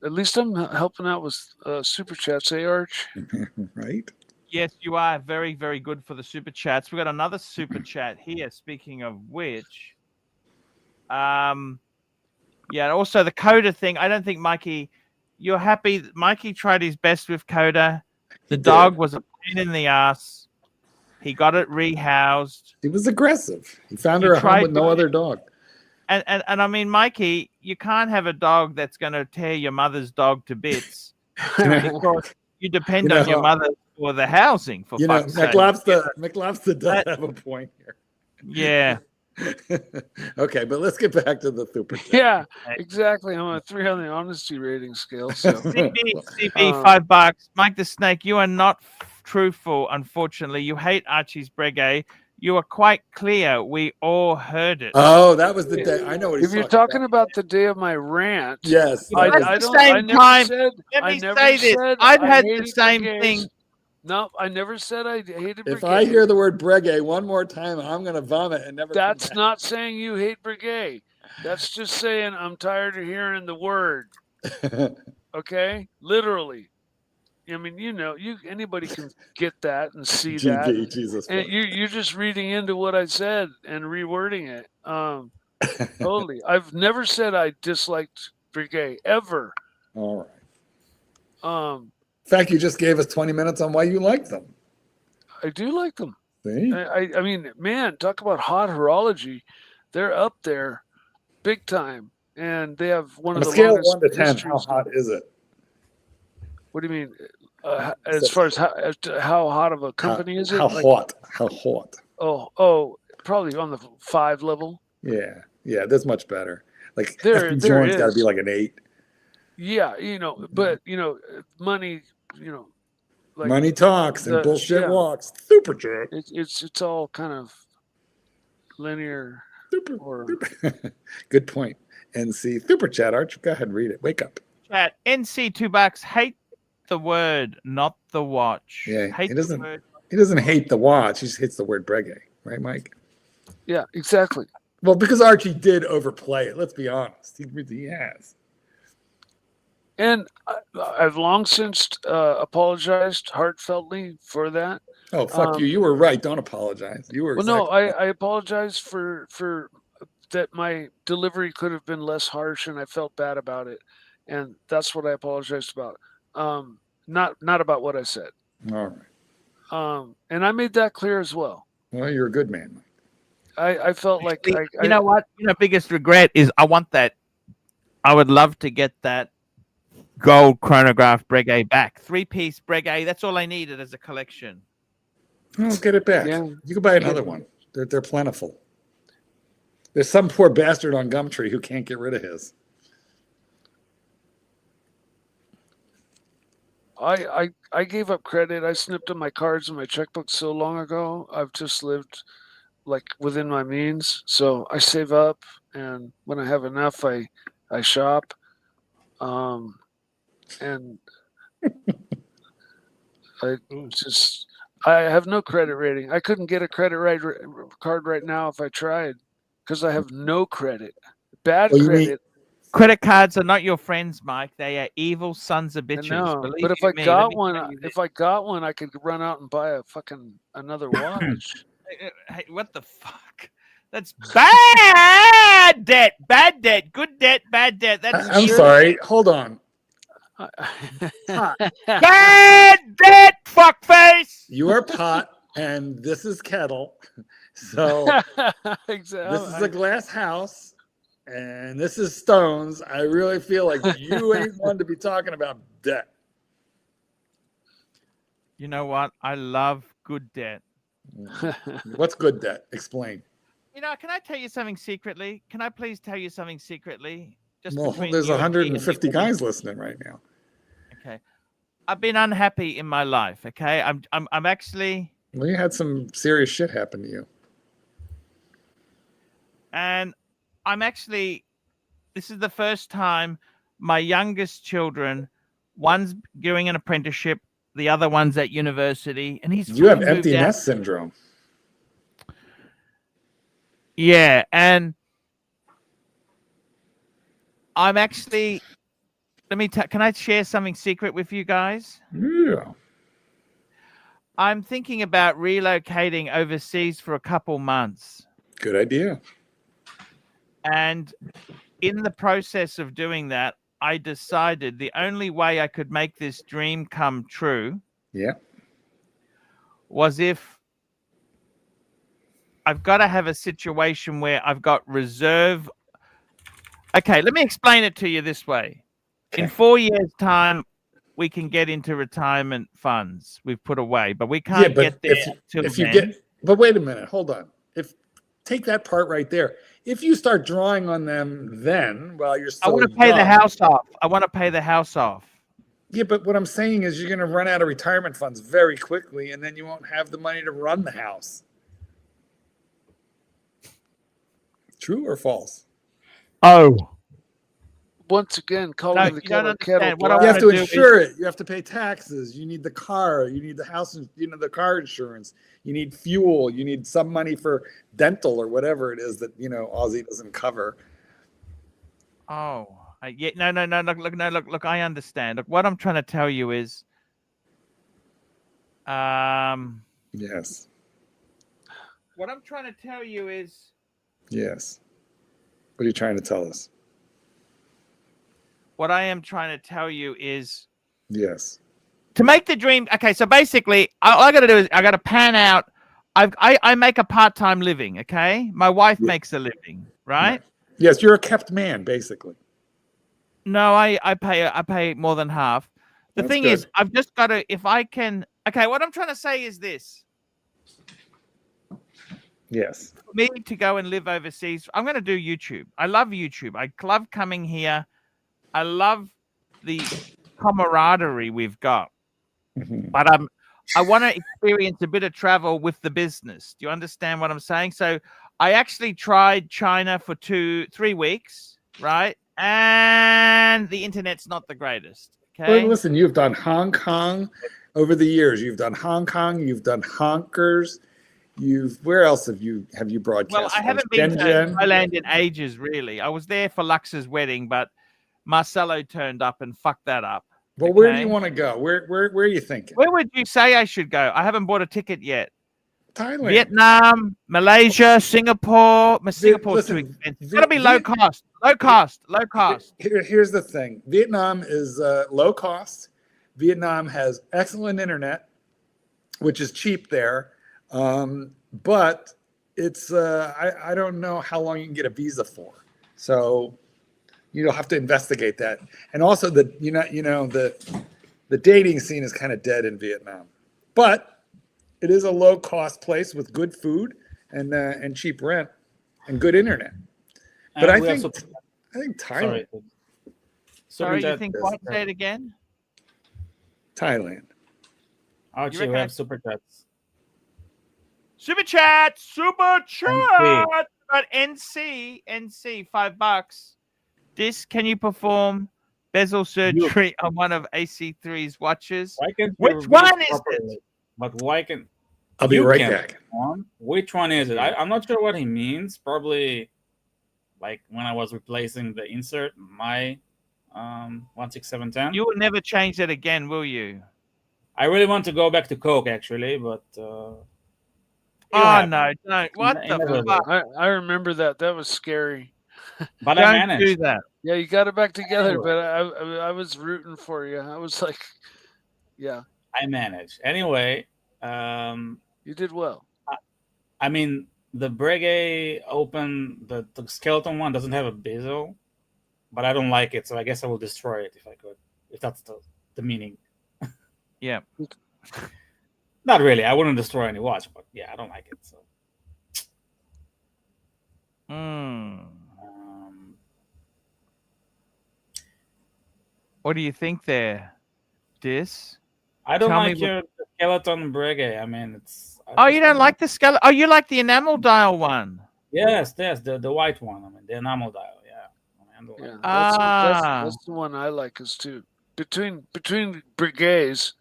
at least I'm helping out with super chats, Arch? Right? Yes, you are very, very good for the super chats. We've got another super chat here. Speaking of which, yeah, also the Coda thing. I don't think Mikey, you're happy. Mikey tried his best with Coda. The dog was a pain in the ass. He got it rehoused. He was aggressive. He found You her a home tried with no to- other dog. And I mean, Mikey, you can't have a dog that's going to tear your mother's dog to bits because you depend on your mother for the housing. For fuck's sake. McLobster does have a point here. Yeah. Okay, but let's get back to the super chat. Yeah, exactly. I'm a 3 on the honesty rating scale. So CB, $5. Mike the Snake, you are not truthful, unfortunately. You hate Archie's Breguet. You are quite clear. We all heard it. Oh, that was the day. I know what he's if you're talking about the day of my rant, Yes. I At don't. the same I never time, said. Let I me never say this. said I've I had the hated same Breguets. thing. No, I never said I hated. If Breguet. I hear the word Breguet one more time, I'm going to vomit and never. That's not saying you hate Breguet. That's just saying I'm tired of hearing the word. Okay, literally. I mean, anybody can get that and see GB, that. Jesus. And you're just reading into what I said and rewording it. Totally. I've never said I disliked Brigade ever. All right. In fact, you just gave us 20 minutes on why you like them. I do like them. See? I mean, man, talk about hot horology. They're up there big time. And they have one On of a the scale of longest 1 to 10, how histories. hot is it? What do you mean? As far as how hot of a company is it? How hot? How hot? Oh, probably on the 5 level. Yeah, that's much better. Like There Jones got to is. be like an 8. Yeah, but money, like money talks and bullshit walks. Super chat. It's all kind of linear. Good point. NC super chat. Arch, go ahead and read it. Wake up. Chat. NC $2. Hate the word, not the watch. Yeah, hate he doesn't. The word. He doesn't hate the watch. He just hates the word Breguet, right, Mike? Yeah, exactly. Well, because Archie did overplay it. Let's be honest. He has. And I've long since apologized heartfeltly for that. Oh, fuck you. You were right. Don't apologize. You were no, I apologize for that. My delivery could have been less harsh, and I felt bad about it. And that's what I apologized about. Not about what I said. All right. And I made that clear as well. Well, you're a good man, Mike. I felt like you know what? Biggest regret is I want that. I would love to get that gold chronograph Breguet back. 3-piece Breguet. That's all I needed as a collection. Oh, get it back. Yeah. You can buy another one. They're plentiful. There's some poor bastard on Gumtree who can't get rid of his. I gave up credit. I snipped up my cards and my checkbook so long ago. I've just lived like within my means. So I save up, and when I have enough, I shop. And I have no credit rating. I couldn't get a credit card right now if I tried, because I have no credit. Bad credit. Credit cards are not your friends, Mike. They are evil sons of bitches. No, but if I got one, I could run out and buy another watch. Hey, what the fuck? That's bad debt. Bad debt. Good debt. Bad debt. That's I'm sorry. Hold on. Bad debt, fuckface. You are pot, and this is kettle. So exactly. This is a glass house, and this is stones. I really feel like you ain't one to be talking about debt. You know what? I love good debt. What's good debt? Explain. Can I tell you something secretly? Can I please tell you something secretly? Well, there's 150 guys listening right now. Okay. I've been unhappy in my life. Okay. I'm actually. Well, you had some serious shit happen to you. And I'm actually. This is the first time my youngest children, one's doing an apprenticeship, the other one's at university, and he's. You have empty nest syndrome. Yeah, and I'm actually. Can I share something secret with you guys? Yeah. I'm thinking about relocating overseas for a couple months. Good idea. And in the process of doing that, I decided the only way I could make this dream come true was if I've got to have a situation where I've got reserve. Okay, let me explain it to you this way. Okay. In 4 years' time, we can get into retirement funds we've put away, but we can't get there till then. But wait a minute, hold on. Take that part right there. If you start drawing on them then, while you're still I want to pay the house off. I want to pay the house off. Yeah, but what I'm saying is you're going to run out of retirement funds very quickly, and then you won't have the money to run the house. True or false? Oh. Once again, calling the kettle black. You have to insure it. You have to pay taxes. You need the car. You need the house. You know, the car insurance. You need fuel. You need some money for dental or whatever it is that Aussie doesn't cover. Oh, yeah. No. Look. I understand. Look, what I'm trying to tell you is, Yes. What I'm trying to tell you is Yes. What are you trying to tell us? what I am trying to tell you is Yes. to make the dream. Okay, so basically, all I got to do is I got to pan out. I make a part-time living. Okay, my wife Yeah. makes a living, right? Yes, you're a kept man, basically. No, I pay more than half. The That's thing good. is, I've just got to if I can. Okay, what I'm trying to say is this: Yes. for me to go and live overseas, I'm going to do YouTube. I love YouTube. I love coming here. I love the camaraderie we've got. Mhm. But I want to experience a bit of travel with the business. Do you understand what I'm saying? So I actually tried China for 3 weeks, right? And the internet's not the greatest. Well, Okay. listen, you've done Hong Kong over the years. You've done Hong Kong. You've done Honkers. Where else have you broadcast? Well, I from? haven't been to Shenzhen? Thailand in ages, really. I was there for Lux's wedding, but Marcelo turned up and fucked that up. Well, where do okay? you want to go? Where are you thinking? Where would you say I should go? I haven't bought a ticket yet. Thailand. Vietnam, Malaysia, Singapore. Singapore's too listen, expensive. It's got to be low cost. Low cost. Here's the thing. Vietnam is low cost. Vietnam has excellent internet, which is cheap there. But it's I don't know how long you can get a visa for. So you'll have to investigate that. And also the dating scene is kind of dead in Vietnam. But it is a low cost place with good food and cheap rent and good internet. But I think Thailand. Sorry, you think what? Say it again. Thailand. Archie, we have super chats. Super chat. But NC, $5. Can you perform bezel surgery on one of AC3's watches? Which one is it? But why can I'll be right back. Which one is it? I'm not sure what he means. Probably like when I was replacing the insert, my 16710. You will never change that again, will you? I really want to go back to Coke, actually, but no, don't. What the fuck? I remember that. That was scary. But don't I managed. do that. Yeah, you got it back together, but I was rooting for you. I was like, yeah. I managed. Anyway, you did well. I mean, the Breguet Open, the skeleton one doesn't have a bezel, but I don't like it, so I guess I will destroy it if I could, if that's the meaning. Yeah. Not really. I wouldn't destroy any watch, but yeah, I don't like it. So. What do you think there, Dis? I don't like your skeleton Breguet. I mean, it's. You don't like the skeleton? Oh, you like the enamel dial one? Yes, the white one. I mean, the enamel dial. Yeah, that's the one I like as too. Between Breguets,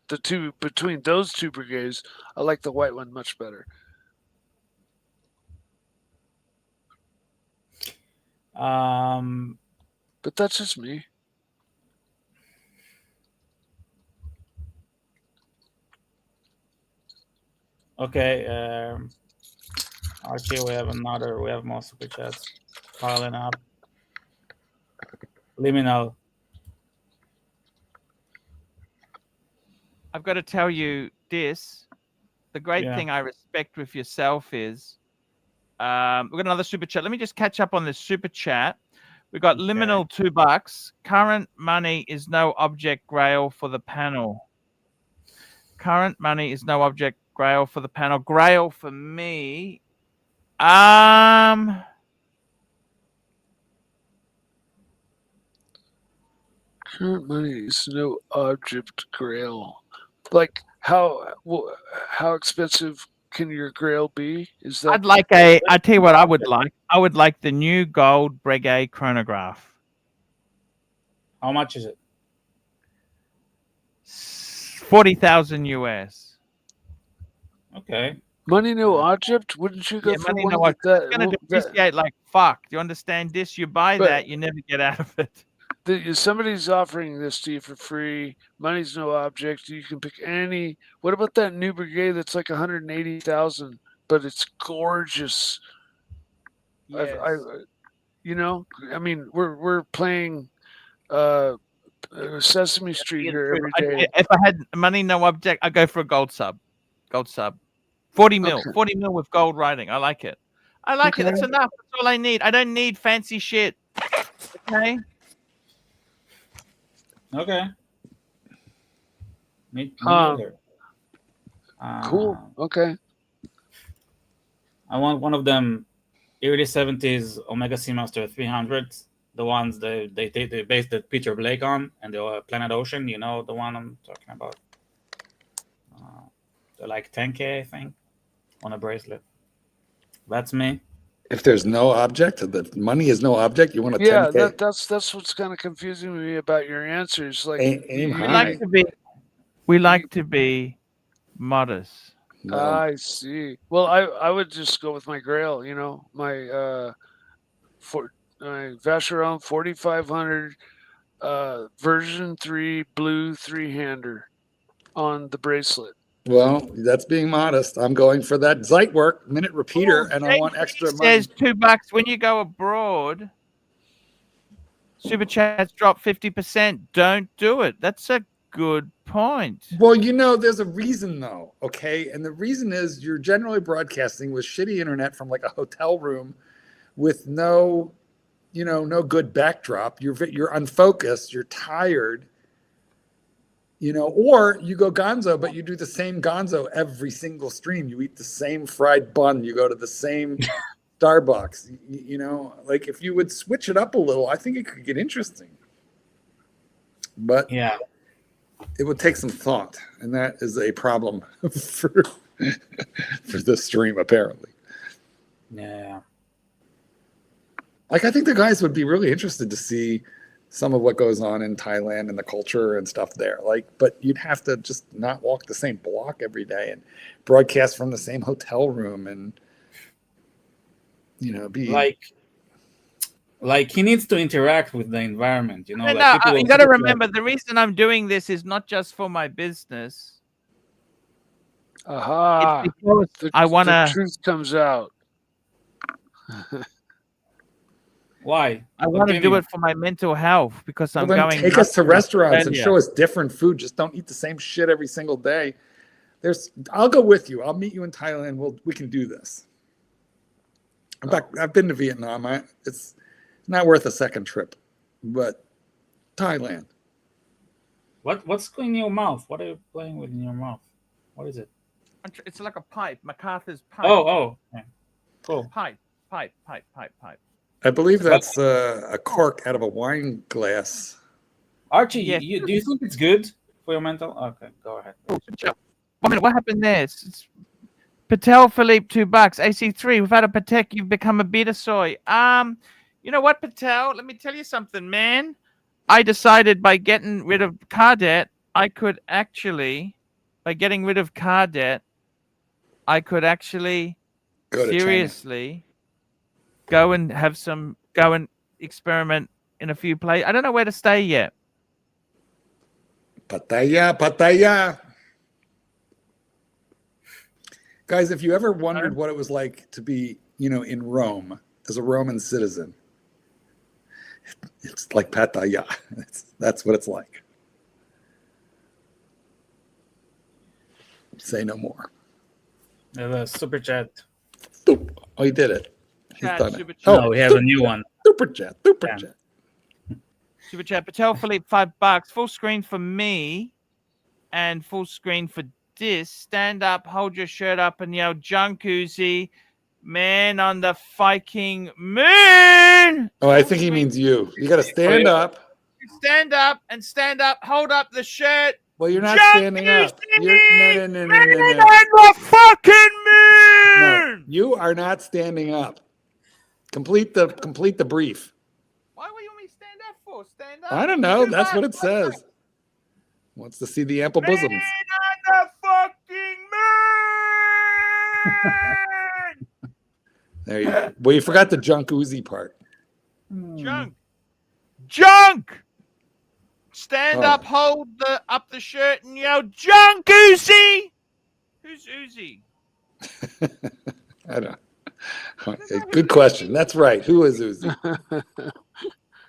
between those two Breguets, I like the white one much better. But that's just me. Okay, Archie, we have more super chats piling up. Let me know. I've got to tell you this. The great thing I respect with yourself is we've got another super chat. Let me just catch up on this super chat. We've got liminal $2. Current money is no object grail for the panel. Current money is no object grail for the panel. Grail for me. Current money is no object grail. Like how expensive can your grail be? Is that? I tell you what I would like. I would like the new gold Breguet chronograph. How much is it? 40,000 US. Okay. Money no object? Wouldn't you go for money one no like object. that? It's going to depreciate like fuck. Do you understand this? You buy that, you never get out of it. somebody's offering this to you for free. Money's no object. You can pick any. What about that new brigade that's like 180,000, but it's gorgeous? Yes. I mean, we're playing Sesame Street here every day. If I had money, no object, I'd go for a gold sub. Gold sub. 40 mil. Okay. 40 mil with gold writing. I like it. I like it. That's Okay. enough. That's all I need. I don't need fancy shit. Okay. Okay. Me Um, neither. Cool. Okay. I want one of them early 70s Omega Seamaster 300s, the ones they based the Peter Blake on, and the Planet Ocean. You know the one I'm talking about. They're like 10K, I think, on a bracelet. That's me. If there's no object, the money is no object. You want a Yeah, 10K? that's what's kind of confusing me about your answers. Like, Aim you- high. We like to be modest. No. I see. Well, I would just go with my Grail. My Vacheron 4500 version 3 blue 3-hander on the bracelet. Well, that's being modest. I'm going for that Zeitwerk minute repeater, and I want extra money. Says $2 when you go abroad. Super chats drop 50%. Don't do it. That's a good point. Well, there's a reason though, okay? And the reason is you're generally broadcasting with shitty internet from like a hotel room with no good backdrop. You're unfocused, you're tired, or you go gonzo, but you do the same gonzo every single stream. You eat the same fried bun, you go to the same Starbucks. Like if you would switch it up a little, I think it could get interesting. But Yeah. it would take some thought, and that is a problem for this stream, apparently. Yeah. Like, I think the guys would be really interested to see some of what goes on in Thailand and the culture and stuff there. Like, but you'd have to just not walk the same block every day and broadcast from the same hotel room and, be like he needs to interact with the environment, No, like people you got to remember the reason I'm doing this is not just for my business. Aha! It's because I want The to. truth comes out. Why? I want to do Continue. it for my mental health because I'm then going. take us to restaurants and Australia. show us different food. Just don't eat the same shit every single day. I'll go with you. I'll meet you in Thailand. We can do this. In fact, I've been to Vietnam. It's not worth a second trip, but Thailand. What's in your mouth? What are you playing with in your mouth? What is it? It's like a pipe. MacArthur's pipe. Oh, okay. Cool. Pipe. I believe that's a cork out of a wine glass. Archie, Yes. do you think it's good for your mental? Okay, go ahead. 1 minute. What happened there? It's Patel Philippe $2. AC3. Without a Patek, you've become a beta soy. You know what, Patel? Let me tell you something, man. I decided by getting rid of car debt, I could actually Go to seriously go and experiment in a few places. I don't know where to stay yet. Pattaya. Guys, if you ever wondered what it was like to be, in Rome as a Roman citizen, it's like Pattaya. That's what it's like. Say no more. The super chat. Oh, he did it. He's Chat, done super it. chat. No, we have a new one. Super chat. Super Yeah. chat. Super chat. Patel Philippe $5. Full screen for me and full screen for this. Stand up, hold your shirt up, and yell "Junk Uzi, man on the fucking moon." Oh, I think he means you. You got to stand up. Stand up and stand up. Hold up the shirt. Well, you're not Junk standing up. Uzi, No. man on the fucking moon. No, you are not standing up. Complete the brief. Why were you want me to stand up for? Stand up. I don't know. Do That's that. what it says. Wants to see the ample Man bosoms. on the fucking moon. There you go. Well, you forgot the Junk Uzi part. Junk. Stand Oh. up, hold up the shirt, and yell, "Junk Uzi!" Who's Uzi? I don't. Good question. That's right. Who is Uzi?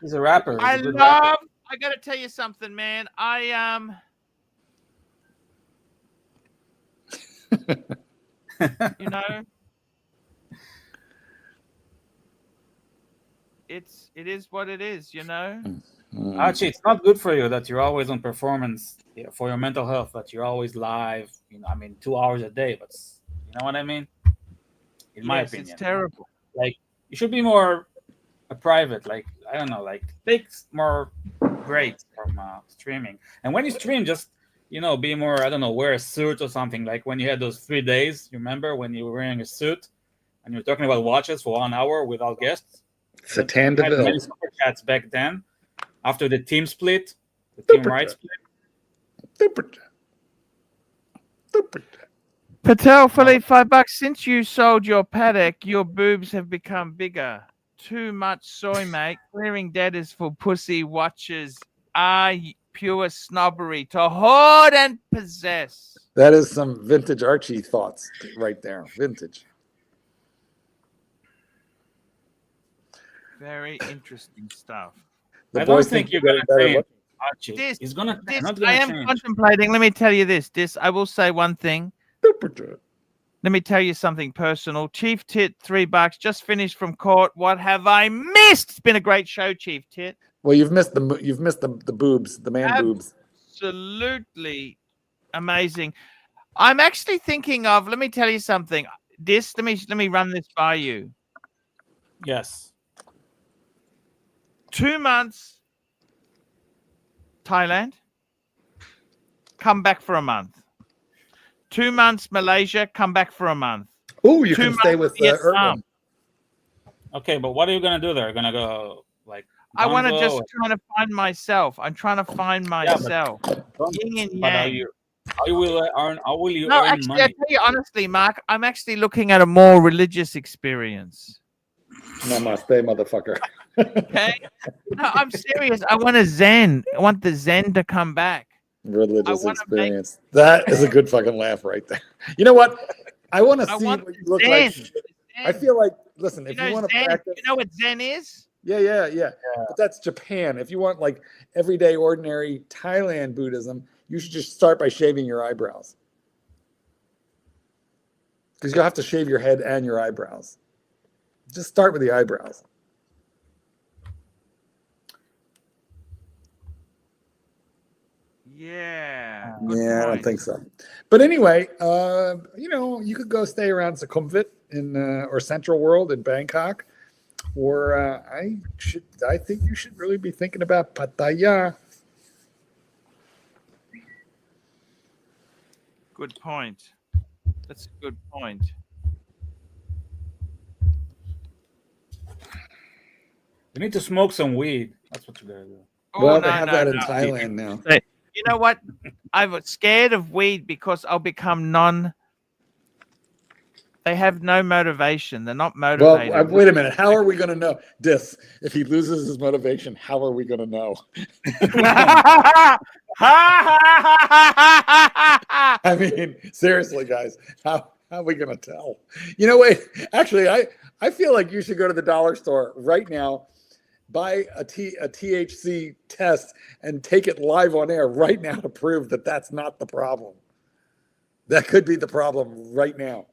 He's a rapper. He's I a good rapper. gotta tell you something, man. I you know, it is what it is, you know. Archie, it's not good for you that you're always on performance for your mental health. That you're always live. You know, I mean, 2 hours a day. But you know what I mean. In my Yes, opinion, it's terrible. like you should be more a private. Like I don't know, like take more breaks from streaming. And when you stream, just be more. I don't know, wear a suit or something. Like when you had those 3 days. You remember when you were wearing a suit and you were talking about watches for 1 hour without guests. Satan We had Deville. many super chats back then. After the team split, the team right split. Patel, Philippe, $5. Since you sold your paddock, your boobs have become bigger. Too much soy, mate. Clearing debtors for pussy watches are pure snobbery to hoard and possess. That is some vintage Archie thoughts right there. Vintage. Very interesting stuff. The I don't boys think you're getting gonna better change, looking. Archie. This- He's gonna This, not I gonna am change. contemplating. Let me tell you this. I will say one thing. Let me tell you something personal. Chief Tit, $3. Just finished from court. What have I missed? It's been a great show, Chief Tit. Well, you've missed the boobs, the man boobs. Absolutely amazing. I'm actually thinking of. Let me tell you something. Let me run this by you. Yes. 2 months, Thailand. Come back for a month. 2 months, Malaysia. Come back for a month. Oh, you 2 can stay with months, Vietnam. Irvin. Okay, but what are you gonna do there? You're gonna go like? I want to Gonzo just or- trying to find myself. I'm trying to find myself. Yin and But yang. how will you No, earn actually, I money? tell you honestly, Mark, I'm actually looking at a more religious experience. Namaste, motherfucker. Okay? No, I'm serious. I want a Zen. I want the Zen to come back. Religious wanna experience. That is a good fucking laugh right there. You know what? I want to I see want what you the look Zen. like. The I Zen. feel like, listen, You if know you want to Zen? practice, You know what Zen is? yeah. But that's Japan. If you want like everyday, ordinary Thailand Buddhism, you should just start by shaving your eyebrows. Because you'll have to shave your head and your eyebrows. Just start with the eyebrows. Yeah. Yeah, Good I don't point. think so. But anyway, you could go stay around Sukhumvit in or Central World in Bangkok, or I think you should really be thinking about Pattaya. Good point. That's a good point. You need to smoke some weed. That's what you gotta do. Oh, Well, no, they have no, that in no. Thailand now. You know what? I'm scared of weed because I'll become They have no motivation. They're not Well, motivated. wait a minute. How are we going to know this? If he loses his motivation, how are we going to know? I mean, seriously, guys, how are we going to tell? Wait, actually, I feel like you should go to the dollar store right now, buy a THC test, and take it live on air right now to prove that that's not the problem. That could be the problem right now.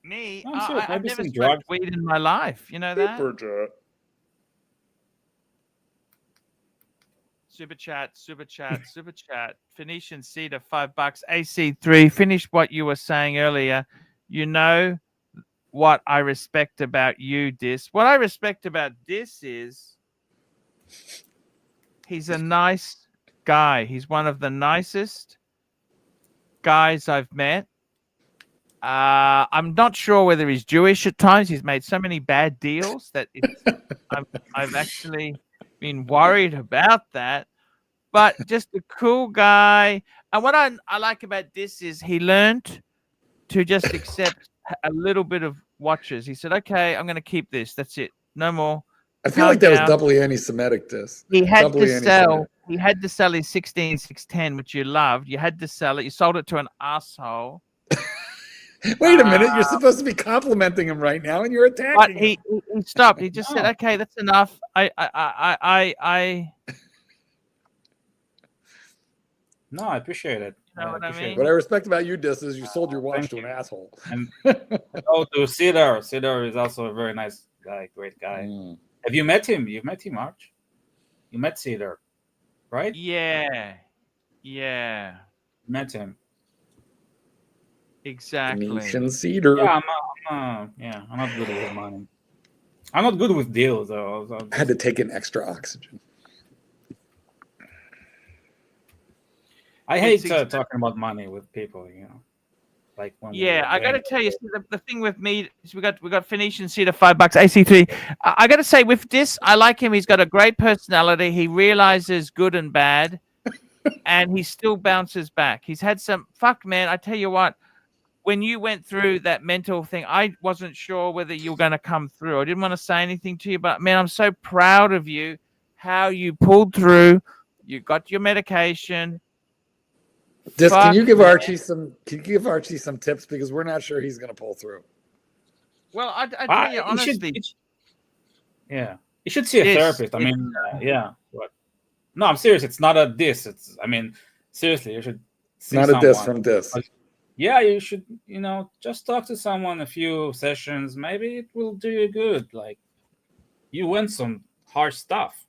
Me, I'm sure I've maybe never some smoked drugs. weed in my life. You know that? Super chat. Phoenician Cedar, $5. AC3. Finish what you were saying earlier. You know what I respect about you, Dis. What I respect about Dis is he's a nice guy. He's one of the nicest guys I've met. I'm not sure whether he's Jewish at times. He's made so many bad deals that I've actually been worried about that. But just a cool guy. And what I like about this is he learned to just accept a little bit of watches. He said, okay, I'm going to keep this. That's it. No more. I feel like that was doubly anti-Semitic. This He had doubly to sell. He had to sell his 16610, which you loved. You had to sell it. You sold it to an asshole. Wait a minute! You're supposed to be complimenting him right now, and you're attacking But him. he stopped. He just said, "Okay, that's enough." No, I appreciate it. You know what I appreciate mean? What I respect about you, Dis, is you sold your watch to an asshole. And oh, to Cedar. Cedar is also a very nice guy, great guy. Have you met him? You've met him, Arch? You met Cedar, right? Yeah. Met him. Exactly. Nation Cedar. Yeah, I'm not good with money. I'm not good with deals, though. I had to take in extra oxygen. I hate talking about money with people, Like when I got to tell you, the thing with me is we got Phoenician Cedar $5, AC3. I got to say, with this, I like him. He's got a great personality. He realizes good and bad, and he still bounces back. He's had some man. I tell you what, when you went through that mental thing, I wasn't sure whether you were going to come through. I didn't want to say anything to you, but man, I'm so proud of you, how you pulled through. You got your medication. Dis, can you give Archie some tips, because we're not sure he's going to pull through. Well, I tell you honestly, you should see a therapist. I mean, What? No, I'm serious. It's not a diss. Seriously, you should see not someone. A diss from Dis. Yeah, you should. Just talk to someone a few sessions. Maybe it will do you good. Like, you went some hard stuff.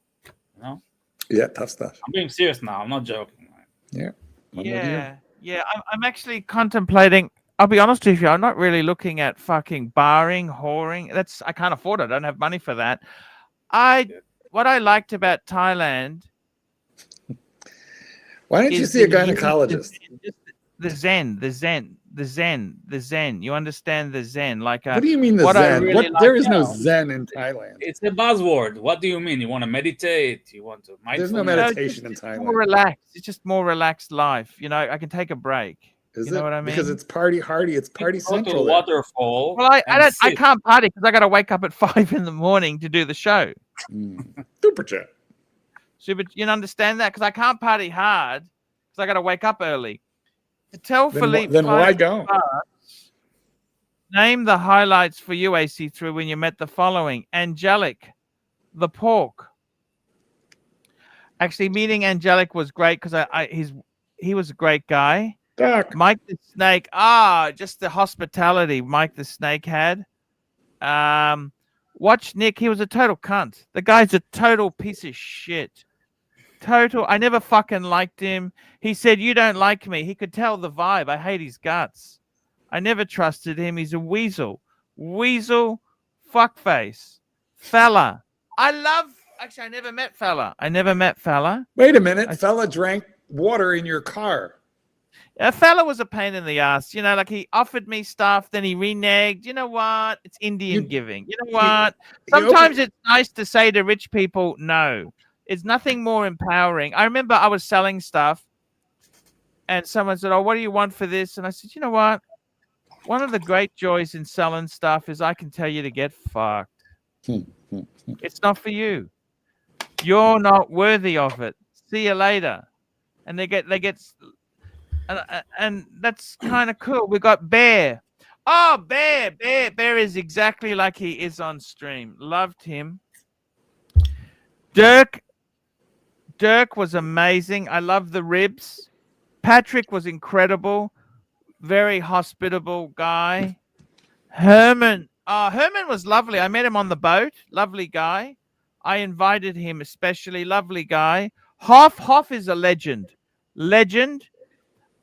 Yeah, tough stuff. I'm being serious now. I'm not joking. Yeah. I'm actually contemplating. I'll be honest with you. I'm not really looking at fucking barring, whoring. I can't afford it. I don't have money for that. What I liked about Thailand. Why didn't you see a gynecologist? The zen. You understand the zen? Like, what do you mean the zen? There is no zen in Thailand. It's a buzzword. What do you mean? You want to meditate? You want to? There's no meditation in Thailand. More relaxed. It's just more relaxed life. I can take a break. Is you know what I mean? Because it's party hardy. It's party central. To a waterfall. Well, I can't party because I got to wake up at 5 a.m. to do the show. Super chat. You understand that? Because I can't party hard because I got to wake up early. Tell Philippe. Then why don't? Name the highlights for you, AC3, when you met the following: Angelic, the pork. Actually, meeting Angelic was great because he was a great guy. Doc. Mike the Snake. Just the hospitality Mike the Snake had. Watch Nick. He was a total cunt. The guy's a total piece of shit. I never fucking liked him. He said, "You don't like me." He could tell the vibe. I hate his guts. I never trusted him. He's a weasel. Fuckface. Fella. Actually, I never met Fella. Wait a minute. Fella drank water in your car. A fella was a pain in the ass. Like he offered me stuff, then he reneged. You know what? It's Indian giving. You know what? Sometimes it's nice to say to rich people, no. It's nothing more empowering. I remember I was selling stuff and someone said, "Oh, what do you want for this?" And I said, "You know what? One of the great joys in selling stuff is I can tell you to get fucked. It's not for you. You're not worthy of it. See you later." And they get, and that's kind of cool. We got Bear. Oh, Bear is exactly like he is on stream. Loved him. Dirk was amazing. I love the ribs. Patrick was incredible. Very hospitable guy. Herman was lovely. I met him on the boat. Lovely guy. I invited him especially. Lovely guy. Hoff is a legend.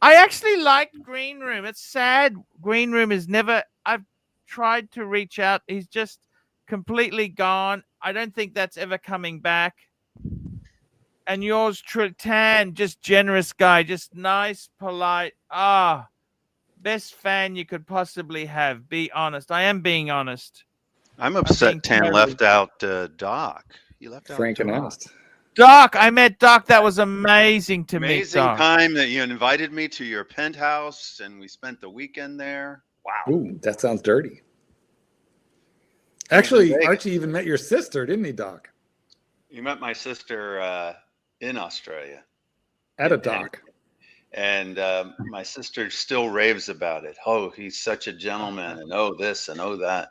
I actually liked Green Room. It's sad. Green Room is never... I've tried to reach out. He's just completely gone. I don't think that's ever coming back. And yours, Tan, just generous guy, just nice, polite. Best fan you could possibly have. Be honest. I am being honest. I'm upset Tan left out Doc. He left out Frank and honest. Doc, I met Doc. That was amazing to me. Amazing time that you invited me to your penthouse and we spent the weekend there. Wow. Ooh, that sounds dirty. Actually, Vegas. Archie even met your sister, didn't he, Doc? You met my sister in Australia. At a dock. And my sister still raves about it. Oh, he's such a gentleman, and oh this and oh that.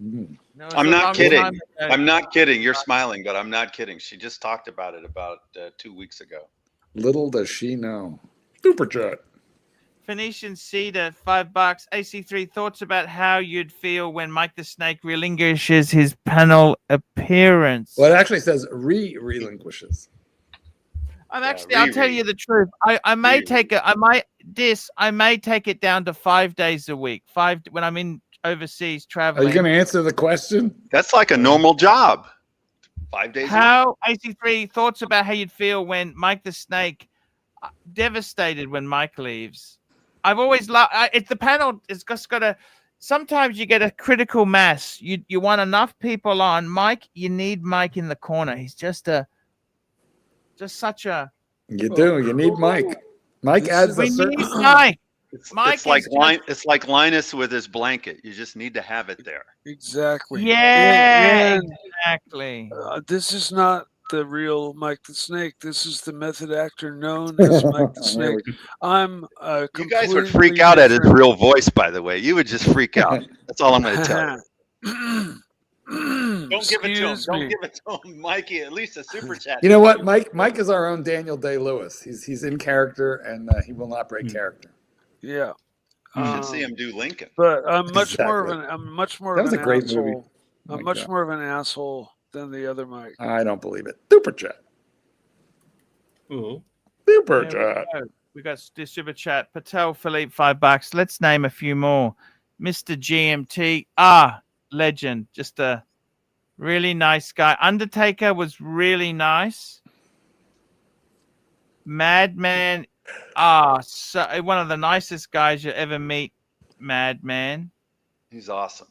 Mm. No, it's I'm a not long kidding. time ago. I'm not kidding. You're smiling, but I'm not kidding. She just talked about it about 2 weeks ago. Little does she know. Super chat. Phoenician Cedar, $5. AC3, thoughts about how you'd feel when Mike the Snake relinquishes his panel appearance. Well, it actually says relinquishes. I'm Yeah, actually, I'll tell Riri. you the truth. I may Riri. take it. I may take it down to 5 days a week. When I'm in overseas Are traveling. you going to answer the question? That's like a normal job. 5 days. How AC3 thoughts about how you'd feel when Mike the Snake devastated when Mike leaves. I've always loved it's the panel. It's just got to. Sometimes you get a critical mass. You want enough people on Mike. You need Mike in the corner. He's just such a. You do. You need Mike. Mike adds We a certain. need Mike. Mike It's like is it's like Linus with his blanket. You just need to have it there. Exactly. Yeah, And, exactly. this is not the real Mike the Snake. This is the method actor known as Mike the Snake. I'm You guys would freak out at his real voice, by the way. You would just freak out. That's all I'm going to tell you. Don't give it to him. Don't give it to him, Mikey. At least a super chat. You know what? Mike is our own Daniel Day-Lewis. He's in character, and he will not break character. Yeah. You should see him do Lincoln. But I'm much more of Exactly. an That was an a great asshole. movie. I'm Like much that. more of an asshole than the other Mike. I don't believe it. Super chat. Ooh. Super There chat. we got the super chat. Patel Philippe, $5. Let's name a few more. Mr. GMT, legend, just a really nice guy. Undertaker was really nice. Madman, so one of the nicest guys you ever meet. Madman. He's awesome.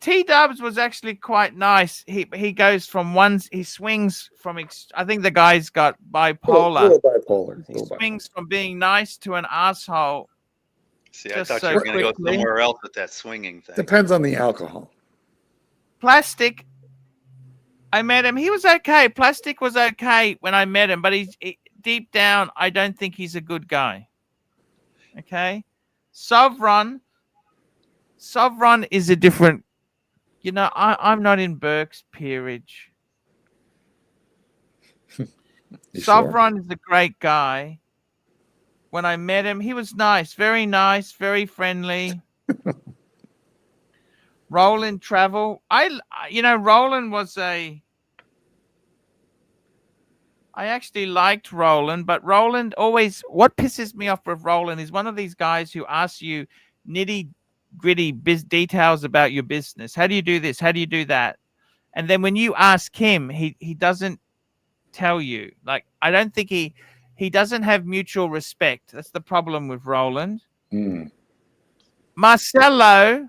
T-Dubs was actually quite nice. He goes from he swings from. I think the guy's got bipolar. Little bipolar. He Little bipolar. swings from being nice to an asshole. See, I Just thought so you were going to go quickly. somewhere else with that swinging thing. Depends on the alcohol. Plastic. I met him. He was okay. Plastic was okay when I met him, but deep down, I don't think he's a good guy. Okay. Sovereign is a different. You know, I'm not in Burke's peerage. Sovereign is a great guy. When I met him, he was nice, very friendly. Roland Travel. Roland was I actually liked Roland, but Roland always, what pisses me off with Roland is one of these guys who asks you nitty-gritty details about your business. How do you do this? How do you do that? And then when you ask him, he doesn't tell you. Like, I don't think he doesn't have mutual respect. That's the problem with Roland. Mm. Marcelo.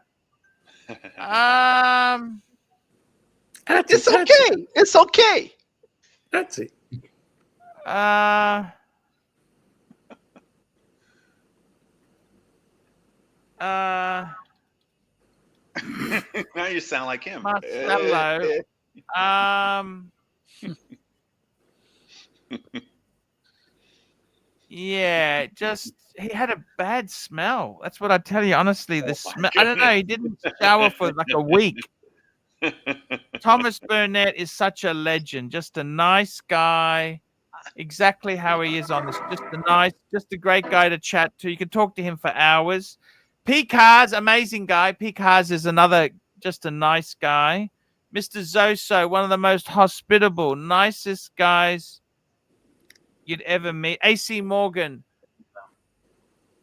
It's okay. It's okay. That's it. Now you sound like him. Marcelo. Yeah, just he had a bad smell. That's what I tell you honestly. The smell. I don't know. He didn't shower for like a week. Thomas Burnett is such a legend. Just a nice guy. Exactly how he is on this. Just a great guy to chat to. You can talk to him for hours. P. Cars, amazing guy. P. Cars is another, just a nice guy. Mr. Zoso, one of the most hospitable, nicest guys you'd ever meet. AC Morgan.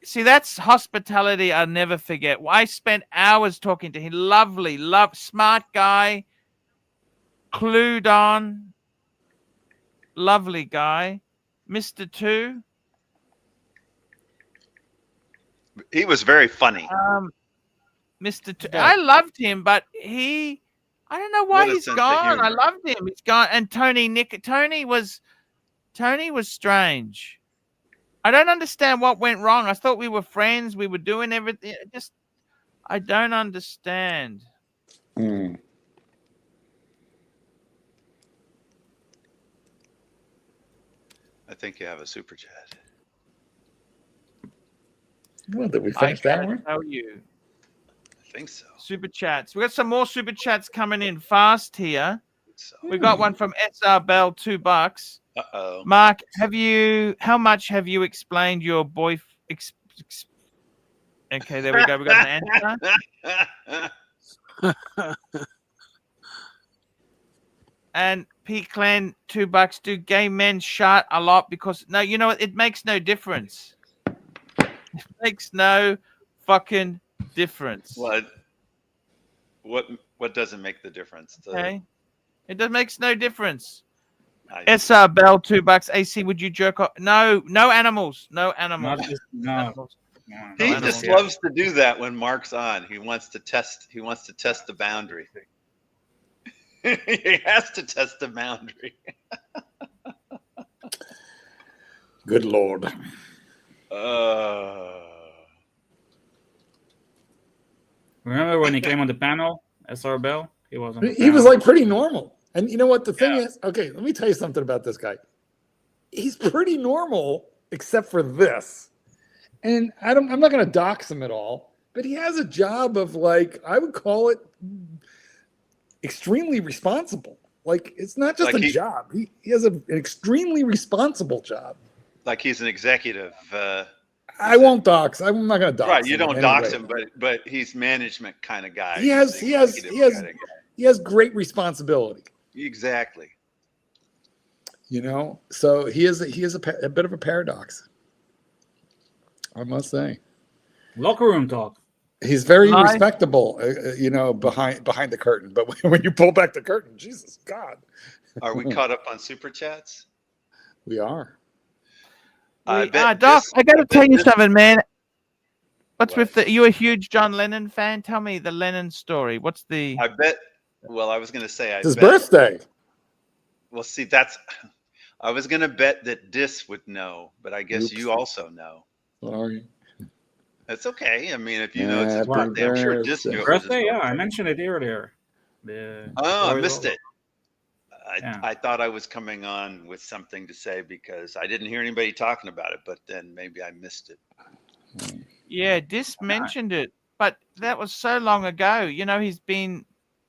See, that's hospitality I'll never forget. I spent hours talking to him. Lovely, smart guy. Clued on. Lovely guy. Mr. Two. He was very funny. Mr. Two. I loved him, but I don't know why What a he's sense of gone. I humor. loved him. He's gone. And Tony was strange. I don't understand what went wrong. I thought we were friends. We were doing everything. I don't understand. Hmm. I think you have a super chat. Well, did we I finish that gotta one? tell you, I think so. super chats. We got some more super chats coming in fast here. So. We got one from SR Bell, $2. Uh-oh. Mark, how much have you explained your boy? Okay, there we go. We got an answer. And P Clan, $2. Do gay men shart a lot? Because no, you know what? It makes no difference. It makes no fucking difference. What doesn't make the difference? Okay, it makes no difference. I- SR Bell, $2. AC, would you jerk off? No animals. No animals. Not just, no. Animals. He No just animals. loves to do that when Mark's on. He wants to test the boundary. He has to test the boundary. Good Lord. Remember when he came on the panel, SR Bell? He was on the He was panel. like pretty normal. And you know what the thing is? Okay, let me tell you something about this guy. He's pretty normal except for this. And I'm not going to dox him at all, but he has a job of, like, I would call it extremely responsible. Like, it's not just Like a job. He has an extremely responsible job. Like he's an executive. I won't dox. I'm not going to dox him. Right, you don't in dox any him, way. but he's management kind of guy. He has great responsibility. Exactly. You know, so he is a bit of a paradox, I must say. Locker room talk. He's very respectable, you know, behind the curtain. But when you pull back the curtain, Jesus God. Are we caught up on super chats? We are. Doc, I got to tell you something, man. What's with you a huge John Lennon fan? Tell me the Lennon story. What's the... I bet. Well, I was going to say. His birthday. Well, see, I was going to bet that Dis would know, but I guess you also know. Sorry. That's okay. I mean, if you know it's his birthday, I'm sure Dis knew it was his Birthday? Yeah, I mentioned it earlier. I missed it. I thought I was coming on with something to say because I didn't hear anybody talking about it, but then maybe I missed it. Yeah, Dis mentioned it, but that was so long ago. You know, he's been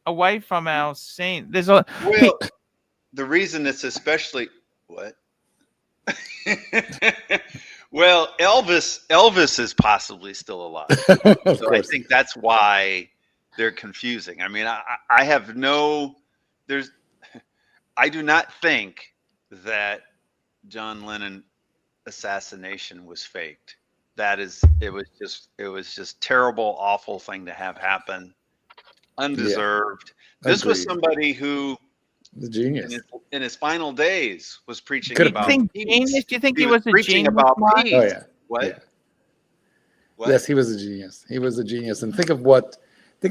away from our scene. The reason it's especially what? Well, Elvis is possibly still alive. So I think that's why they're confusing. I mean, I do not think that John Lennon assassination was faked. It was just terrible, awful thing to have happen. Undeserved. Yeah. This was somebody who the genius in his final days was preaching about peace. Do you think he was a preaching genius? About peace. Oh yeah. What? Yeah. What? Yes, he was a genius. He was a genius. And think of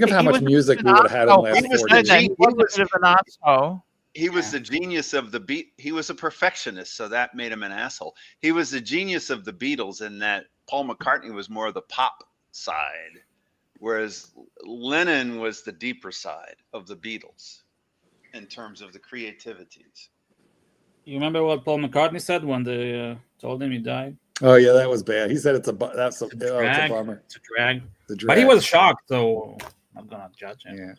how much music we would have had in the last 40 years. He was a bit of an asshole. He was the genius of the beat. He was a perfectionist, so that made him an asshole. He was the genius of the Beatles in that Paul McCartney was more of the pop side, whereas Lennon was the deeper side of the Beatles in terms of the creativities. You remember what Paul McCartney said when they told him he died? Oh yeah, that was bad. He said it's a bummer. It's a drag. But he was shocked, so I'm not gonna judge him. Yeah.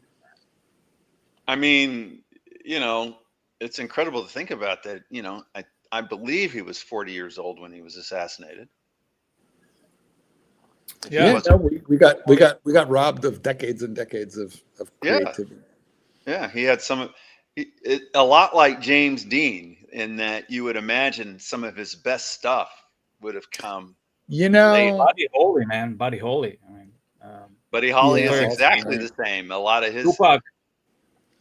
I mean, you know, it's incredible to think about that. You know, I believe he was 40 years old when he was assassinated. Yeah, no, we got robbed of decades and decades of creativity. Yeah, he had a lot like James Dean in that you would imagine some of his best stuff would have come. You know, Buddy Holly, man, Buddy Holly. I mean, Buddy Holly is exactly the same. A lot of his Tupac,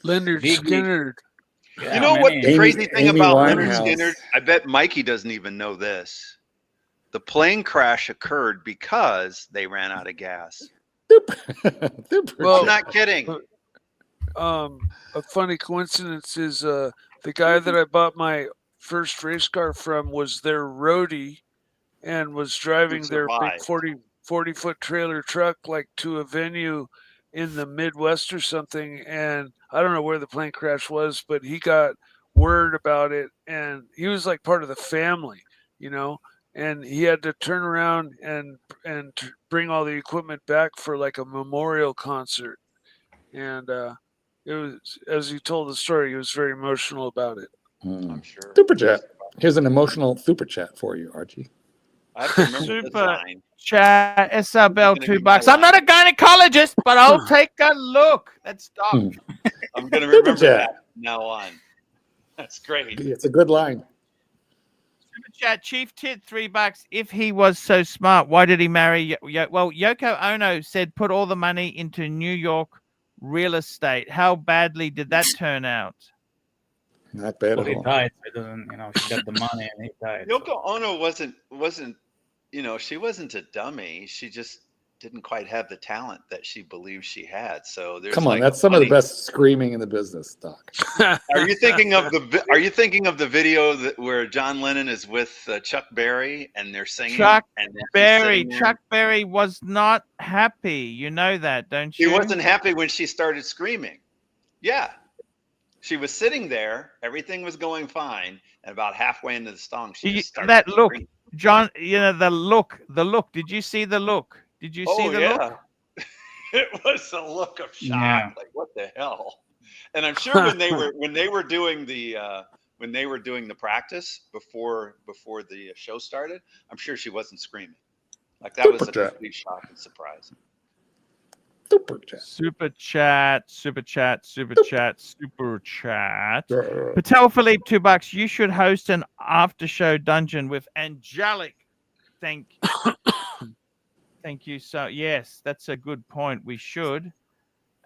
Leonard Skinner. You know what the crazy thing about Leonard Skinner? I bet Mikey doesn't even know this. The plane crash occurred because they ran out of gas. Well, I'm not kidding. A funny coincidence is the guy that I bought my first race car from was their roadie and was driving their big 40-foot trailer truck like to a venue in the Midwest or something, and I don't know where the plane crash was, but he got word about it, and he was like part of the family, you know, and he had to turn around and bring all the equipment back for like a memorial concert, and it was, as he told the story, he was very emotional about it. I'm sure. Super chat. Here's an emotional super chat for you, Archie. I have to remember this Super line. chat. SRBell, Gonna be $2. my I'm not a gynecologist, but I'll take a look. That's Doc. I'm going to Super remember chat. that from now on. That's great. It's a good line. Super chat. Chief Tit, $3. If he was so smart, why did he marry? Well, Yoko Ono said put all the money into New York real estate. How badly did that turn out? Not bad Well, at he all. died. So it doesn't, she got the money and he died. so- Yoko Ono wasn't, she wasn't a dummy. She just didn't quite have the talent that she believed she had. So there's Come on, like that's some of the best screaming in the business, Doc. Are you thinking of the video where John Lennon is with Chuck Berry and they're singing? Chuck and then he's Berry. sitting there? Chuck Berry was not happy. You know that, don't He you? wasn't happy when she started screaming. Yeah. She was sitting there, everything was going fine, and about halfway into the song, she just started That look, screaming. John. The look. Did you see the look? Did you see the look? It was a look of shock. Yeah. Like, what the hell? And I'm sure when they were doing the practice before the show started, I'm sure she wasn't screaming. Like that was a complete shock and surprise. Super chat. Super chat. Super chat. Super chat. Super chat. Patel Philippe, $2. You should host an after show dungeon with Angelic. Thank you. So yes, that's a good point. We should.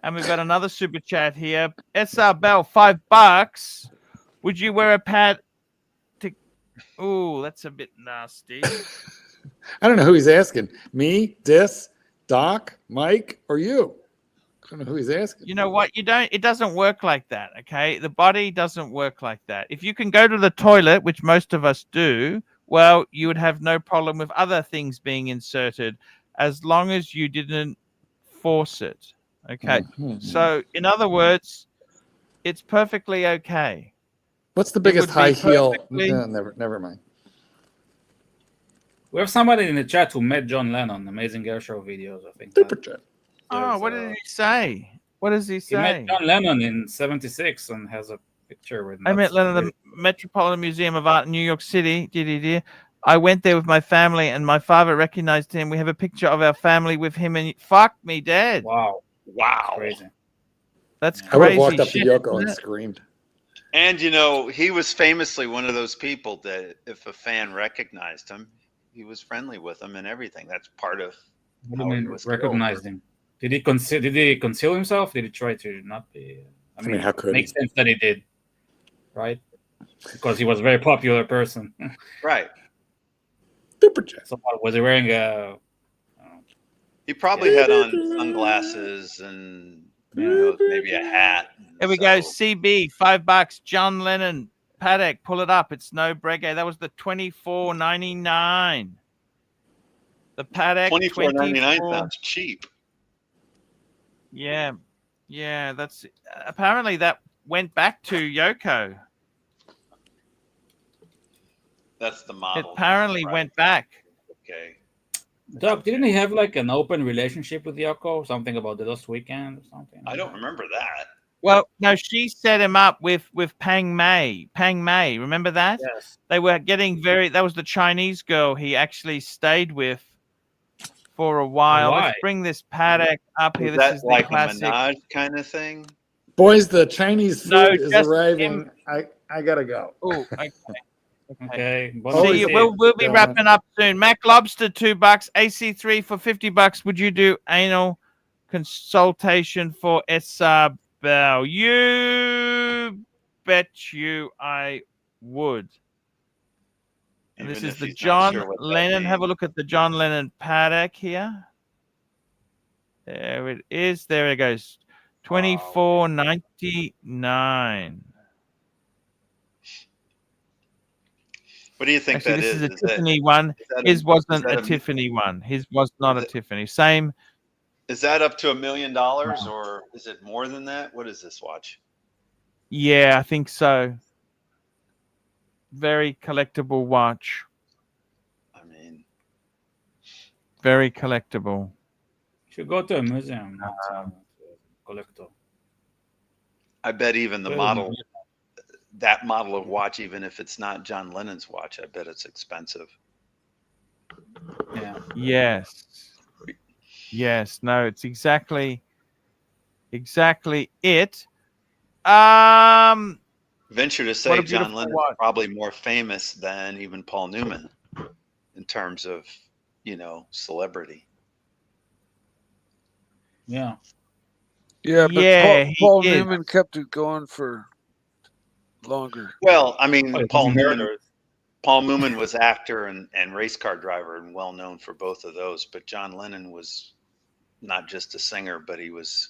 And we've got another super chat here. SR Bell, $5. Would you wear a pad? Oh, that's a bit nasty. I don't know who he's asking. Me, Dis, Doc, Mike, or you? I don't know who he's asking. You know what? It doesn't work like that, okay? The body doesn't work like that. If you can go to the toilet, which most of us do, well, you would have no problem with other things being inserted as long as you didn't force it. Okay. Mm-hmm. So, in other words, it's perfectly okay. What's the biggest would high be heel? perfectly- No, never mind. We have somebody in the chat who met John Lennon, Amazing Air Show videos, I think. Super chat. Oh, what did he say? What does he He say? met John Lennon in '76 and has a picture with him. I met That's Lennon at weird. the Metropolitan Museum of Art in New York City. I went there with my family, and my father recognized him. We have a picture of our family with him, and fuck me dead. Wow. Wow. Crazy. That's I would have crazy walked up to shit, Yoko isn't and it? screamed. And he was famously one of those people that if a fan recognized him, he was friendly with them and everything. That's part of What do how you he mean was recognized him? Did he conceal himself? Did he try to not be? I mean, how could it makes he? sense that he did, right? Because he was a very popular person. Right. Super chat. So was he wearing a? He probably had on sunglasses and maybe a hat. Here we go. CB, $5. John Lennon paddock. Pull it up. It's no Breguet. That was the $24.99. The paddock. $24.99 sounds cheap. Yeah. That's apparently that went back to Yoko. That's the It model. apparently went back. Okay. Doc, didn't he have like an open relationship with Yoko? Something about the Lost Weekend or something? I don't remember that. Well, no, she set him up with Pang Mei. Pang Mei, remember that? Yes. They were getting that was the Chinese girl he actually stayed with for a while. Why? Let's bring this paddock up here. Is This that is the like classic. a Minaj kind of thing? Boys, the Chinese food No, is just arriving. I gotta go. Oh, okay. Okay. See you. We'll be wrapping up soon. Mac Lobster, $2. AC3 for $50. Would you do anal consultation for SR Bell? You bet you I would. And this Even is if the he's not John sure what that Lennon. Have a means. look at the John Lennon paddock here. There it is. There it goes. $24.99. What do you think Actually, that this is? is a Tiffany one. is that His wasn't is that a Tiffany one. His was not a Tiffany. Same Is that up to $1 million or is it more than that? What is this watch? Yeah, I think so. Very collectible watch. I mean, Very collectible. You should go to a museum, not a collector. I bet even the Very model, nice. that model of watch, even if it's not John Lennon's watch, I bet it's expensive. Yeah. Yes. Yes. No, it's exactly it. Venture to What say a John beautiful Lennon's watch. probably more famous than even Paul Newman in terms of, celebrity. Yeah. Yeah, but Yeah, he Paul is. Newman kept it going for longer. Well, I mean, Oh, Paul Newman. murders. Paul Newman was actor and race car driver and well known for both of those. But John Lennon was not just a singer, but he was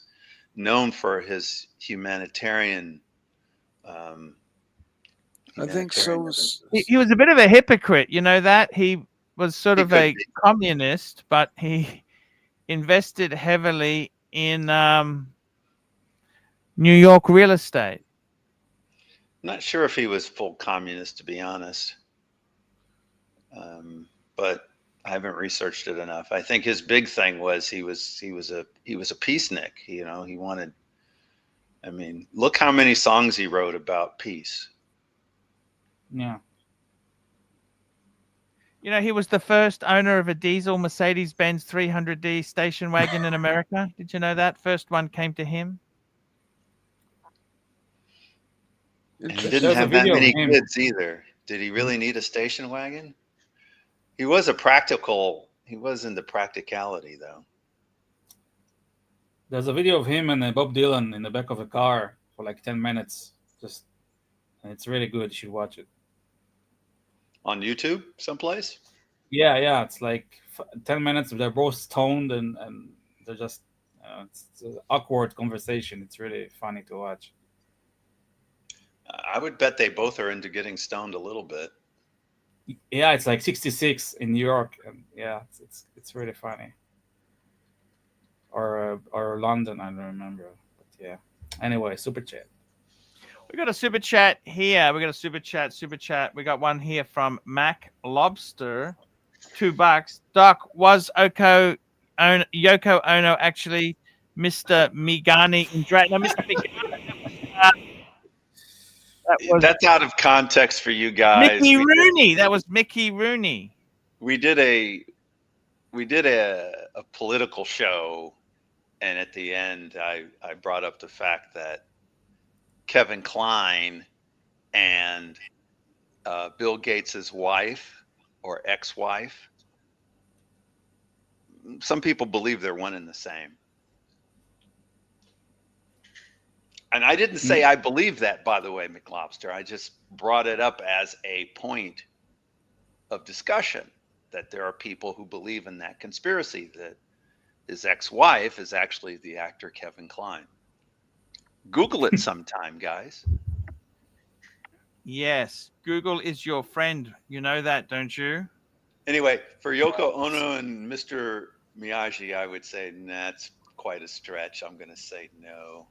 known for his humanitarian. I think so. He was a bit of a hypocrite, you know that? He was sort He of could a be. communist, but he invested heavily in New York real estate. Not sure if he was full communist, to be honest. But I haven't researched it enough. I think his big thing was he was a peacenik. He wanted. I mean, look how many songs he wrote about peace. Yeah. You know, he was the first owner of a diesel Mercedes-Benz 300D station wagon in America. Did you know that? First one came to him. And he There's didn't a have that video of many him. kids either. Did he really need a station wagon? He was into practicality though. There's a video of him and Bob Dylan in the back of a car for like 10 minutes. And it's really good. You should watch it. On YouTube someplace? Yeah. It's like 10 minutes. They're both stoned and they're just, it's an awkward conversation. It's really funny to watch. I would bet they both are into getting stoned a little bit. Yeah, it's like 66 in New York. And yeah, it's really funny. Or London, I don't remember. But yeah. Anyway, super chat. We got a super chat here. We got a super chat. We got one here from Mac Lobster. $2. Doc, was Yoko Ono actually Mr. Migani in Drag? No, Mr. Migani. That's out of context for you guys. Mickey Rooney. That was Mickey Rooney. We did a political show, and at the end, I brought up the fact that Kevin Kline and Bill Gates's wife or ex-wife. Some people believe they're one and the same. And I didn't say I believe that, by the way, McLobster. I just brought it up as a point of discussion that there are people who believe in that conspiracy, that his ex-wife is actually the actor Kevin Kline. Google it sometime, guys. Yes, Google is your friend. You know that, don't you? Anyway, for Yoko Ono and Mr. Miyagi, I would say that's quite a stretch. I'm going to say no.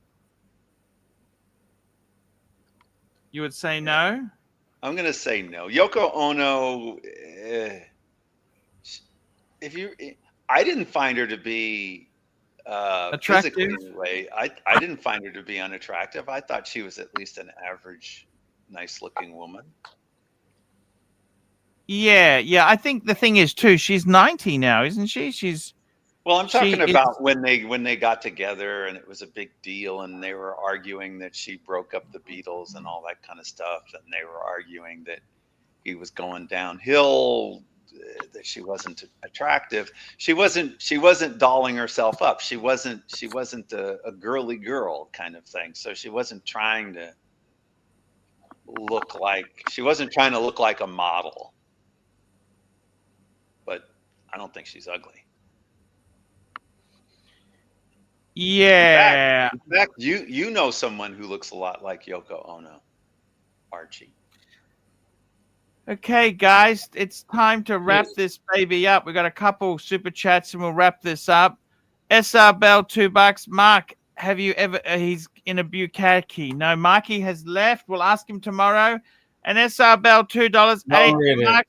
You would say no? I'm going to say no. Yoko Ono, I didn't find her to be attractive. Physically anyway. I didn't find her to be unattractive. I thought she was at least an average, nice-looking woman. Yeah. I think the thing is too, she's 90 now, isn't she? Well, I'm talking about when they got together and it was a big deal and they were arguing that she broke up the Beatles and all that kind of stuff, and they were arguing that he was going downhill, that she wasn't attractive. She wasn't dolling herself up. She wasn't a girly girl kind of thing. So she wasn't trying to look like a model. But I don't think she's ugly. Yeah. In fact, you know someone who looks a lot like Yoko Ono, Archie. Okay, guys, it's time to wrap this baby up. We got a couple super chats and we'll wrap this up. SR Bell, $2. Mark, have you ever? He's in a Bukkake. No, Marky has left. We'll ask him tomorrow. And SR Bell, $2. Don't read it. Mark,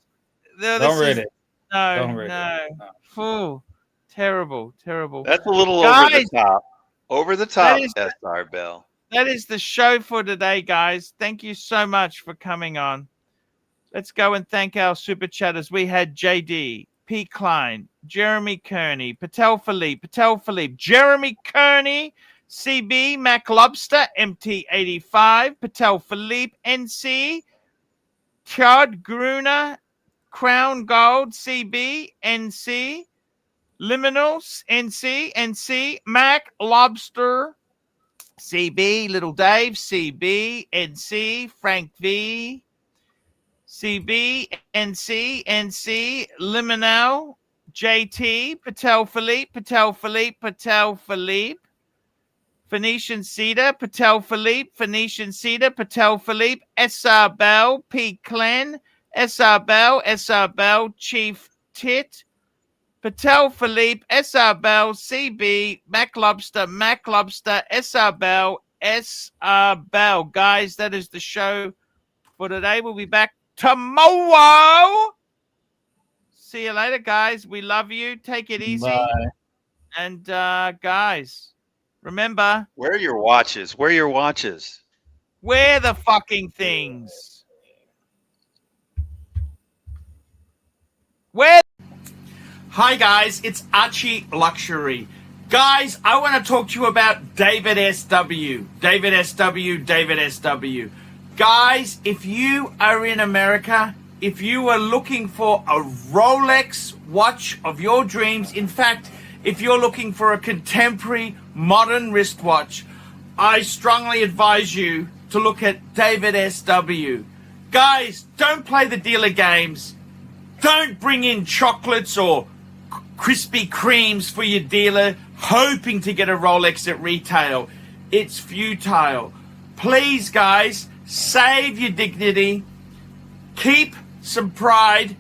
Don't read it. No, Don't read no. it. No. Fool. Terrible, terrible. That's a little Guys, over the top. Over the top, is- SR Bell. That is the show for today, guys. Thank you so much for coming on. Let's go and thank our super chatters. We had JD, P. Klein, Jeremy Kearney, Patel Philippe, Jeremy Kearney, CB, Mac Lobster, MT85, Patel Philippe, NC, Chad Gruner, Crown Gold, CB, NC, Liminals, NC, Mac Lobster, CB, Little Dave, CB, NC, Frank V, CB, NC, Liminal, JT, Patel Philippe, Phoenician Cedar, Patel Philippe, SR Bell, P. Clen, SR Bell, Chief Tit, Patel Philippe, SR Bell, CB, Mac Lobster, SR Bell. Guys, that is the show for today. We'll be back tomorrow. See you later, guys. We love you. Take it easy. Bye. And guys, remember, Wear your watches. Wear your watches. wear the fucking things. Wear. Hi, guys. It's Archie Luxury. Guys, I want to talk to you about David SW. David SW. Guys, if you are in America, if you are looking for a Rolex watch of your dreams, in fact, if you're looking for a contemporary modern wristwatch, I strongly advise you to look at David SW. Guys, don't play the dealer games. Don't bring in chocolates or Krispy Kremes for your dealer hoping to get a Rolex at retail. It's futile. Please, guys, save your dignity. Keep some pride.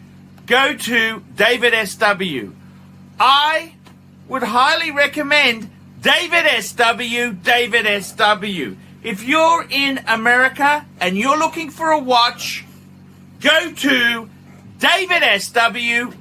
Go to David SW. I would highly recommend David SW. If you're in America and you're looking for a watch, go to David SW.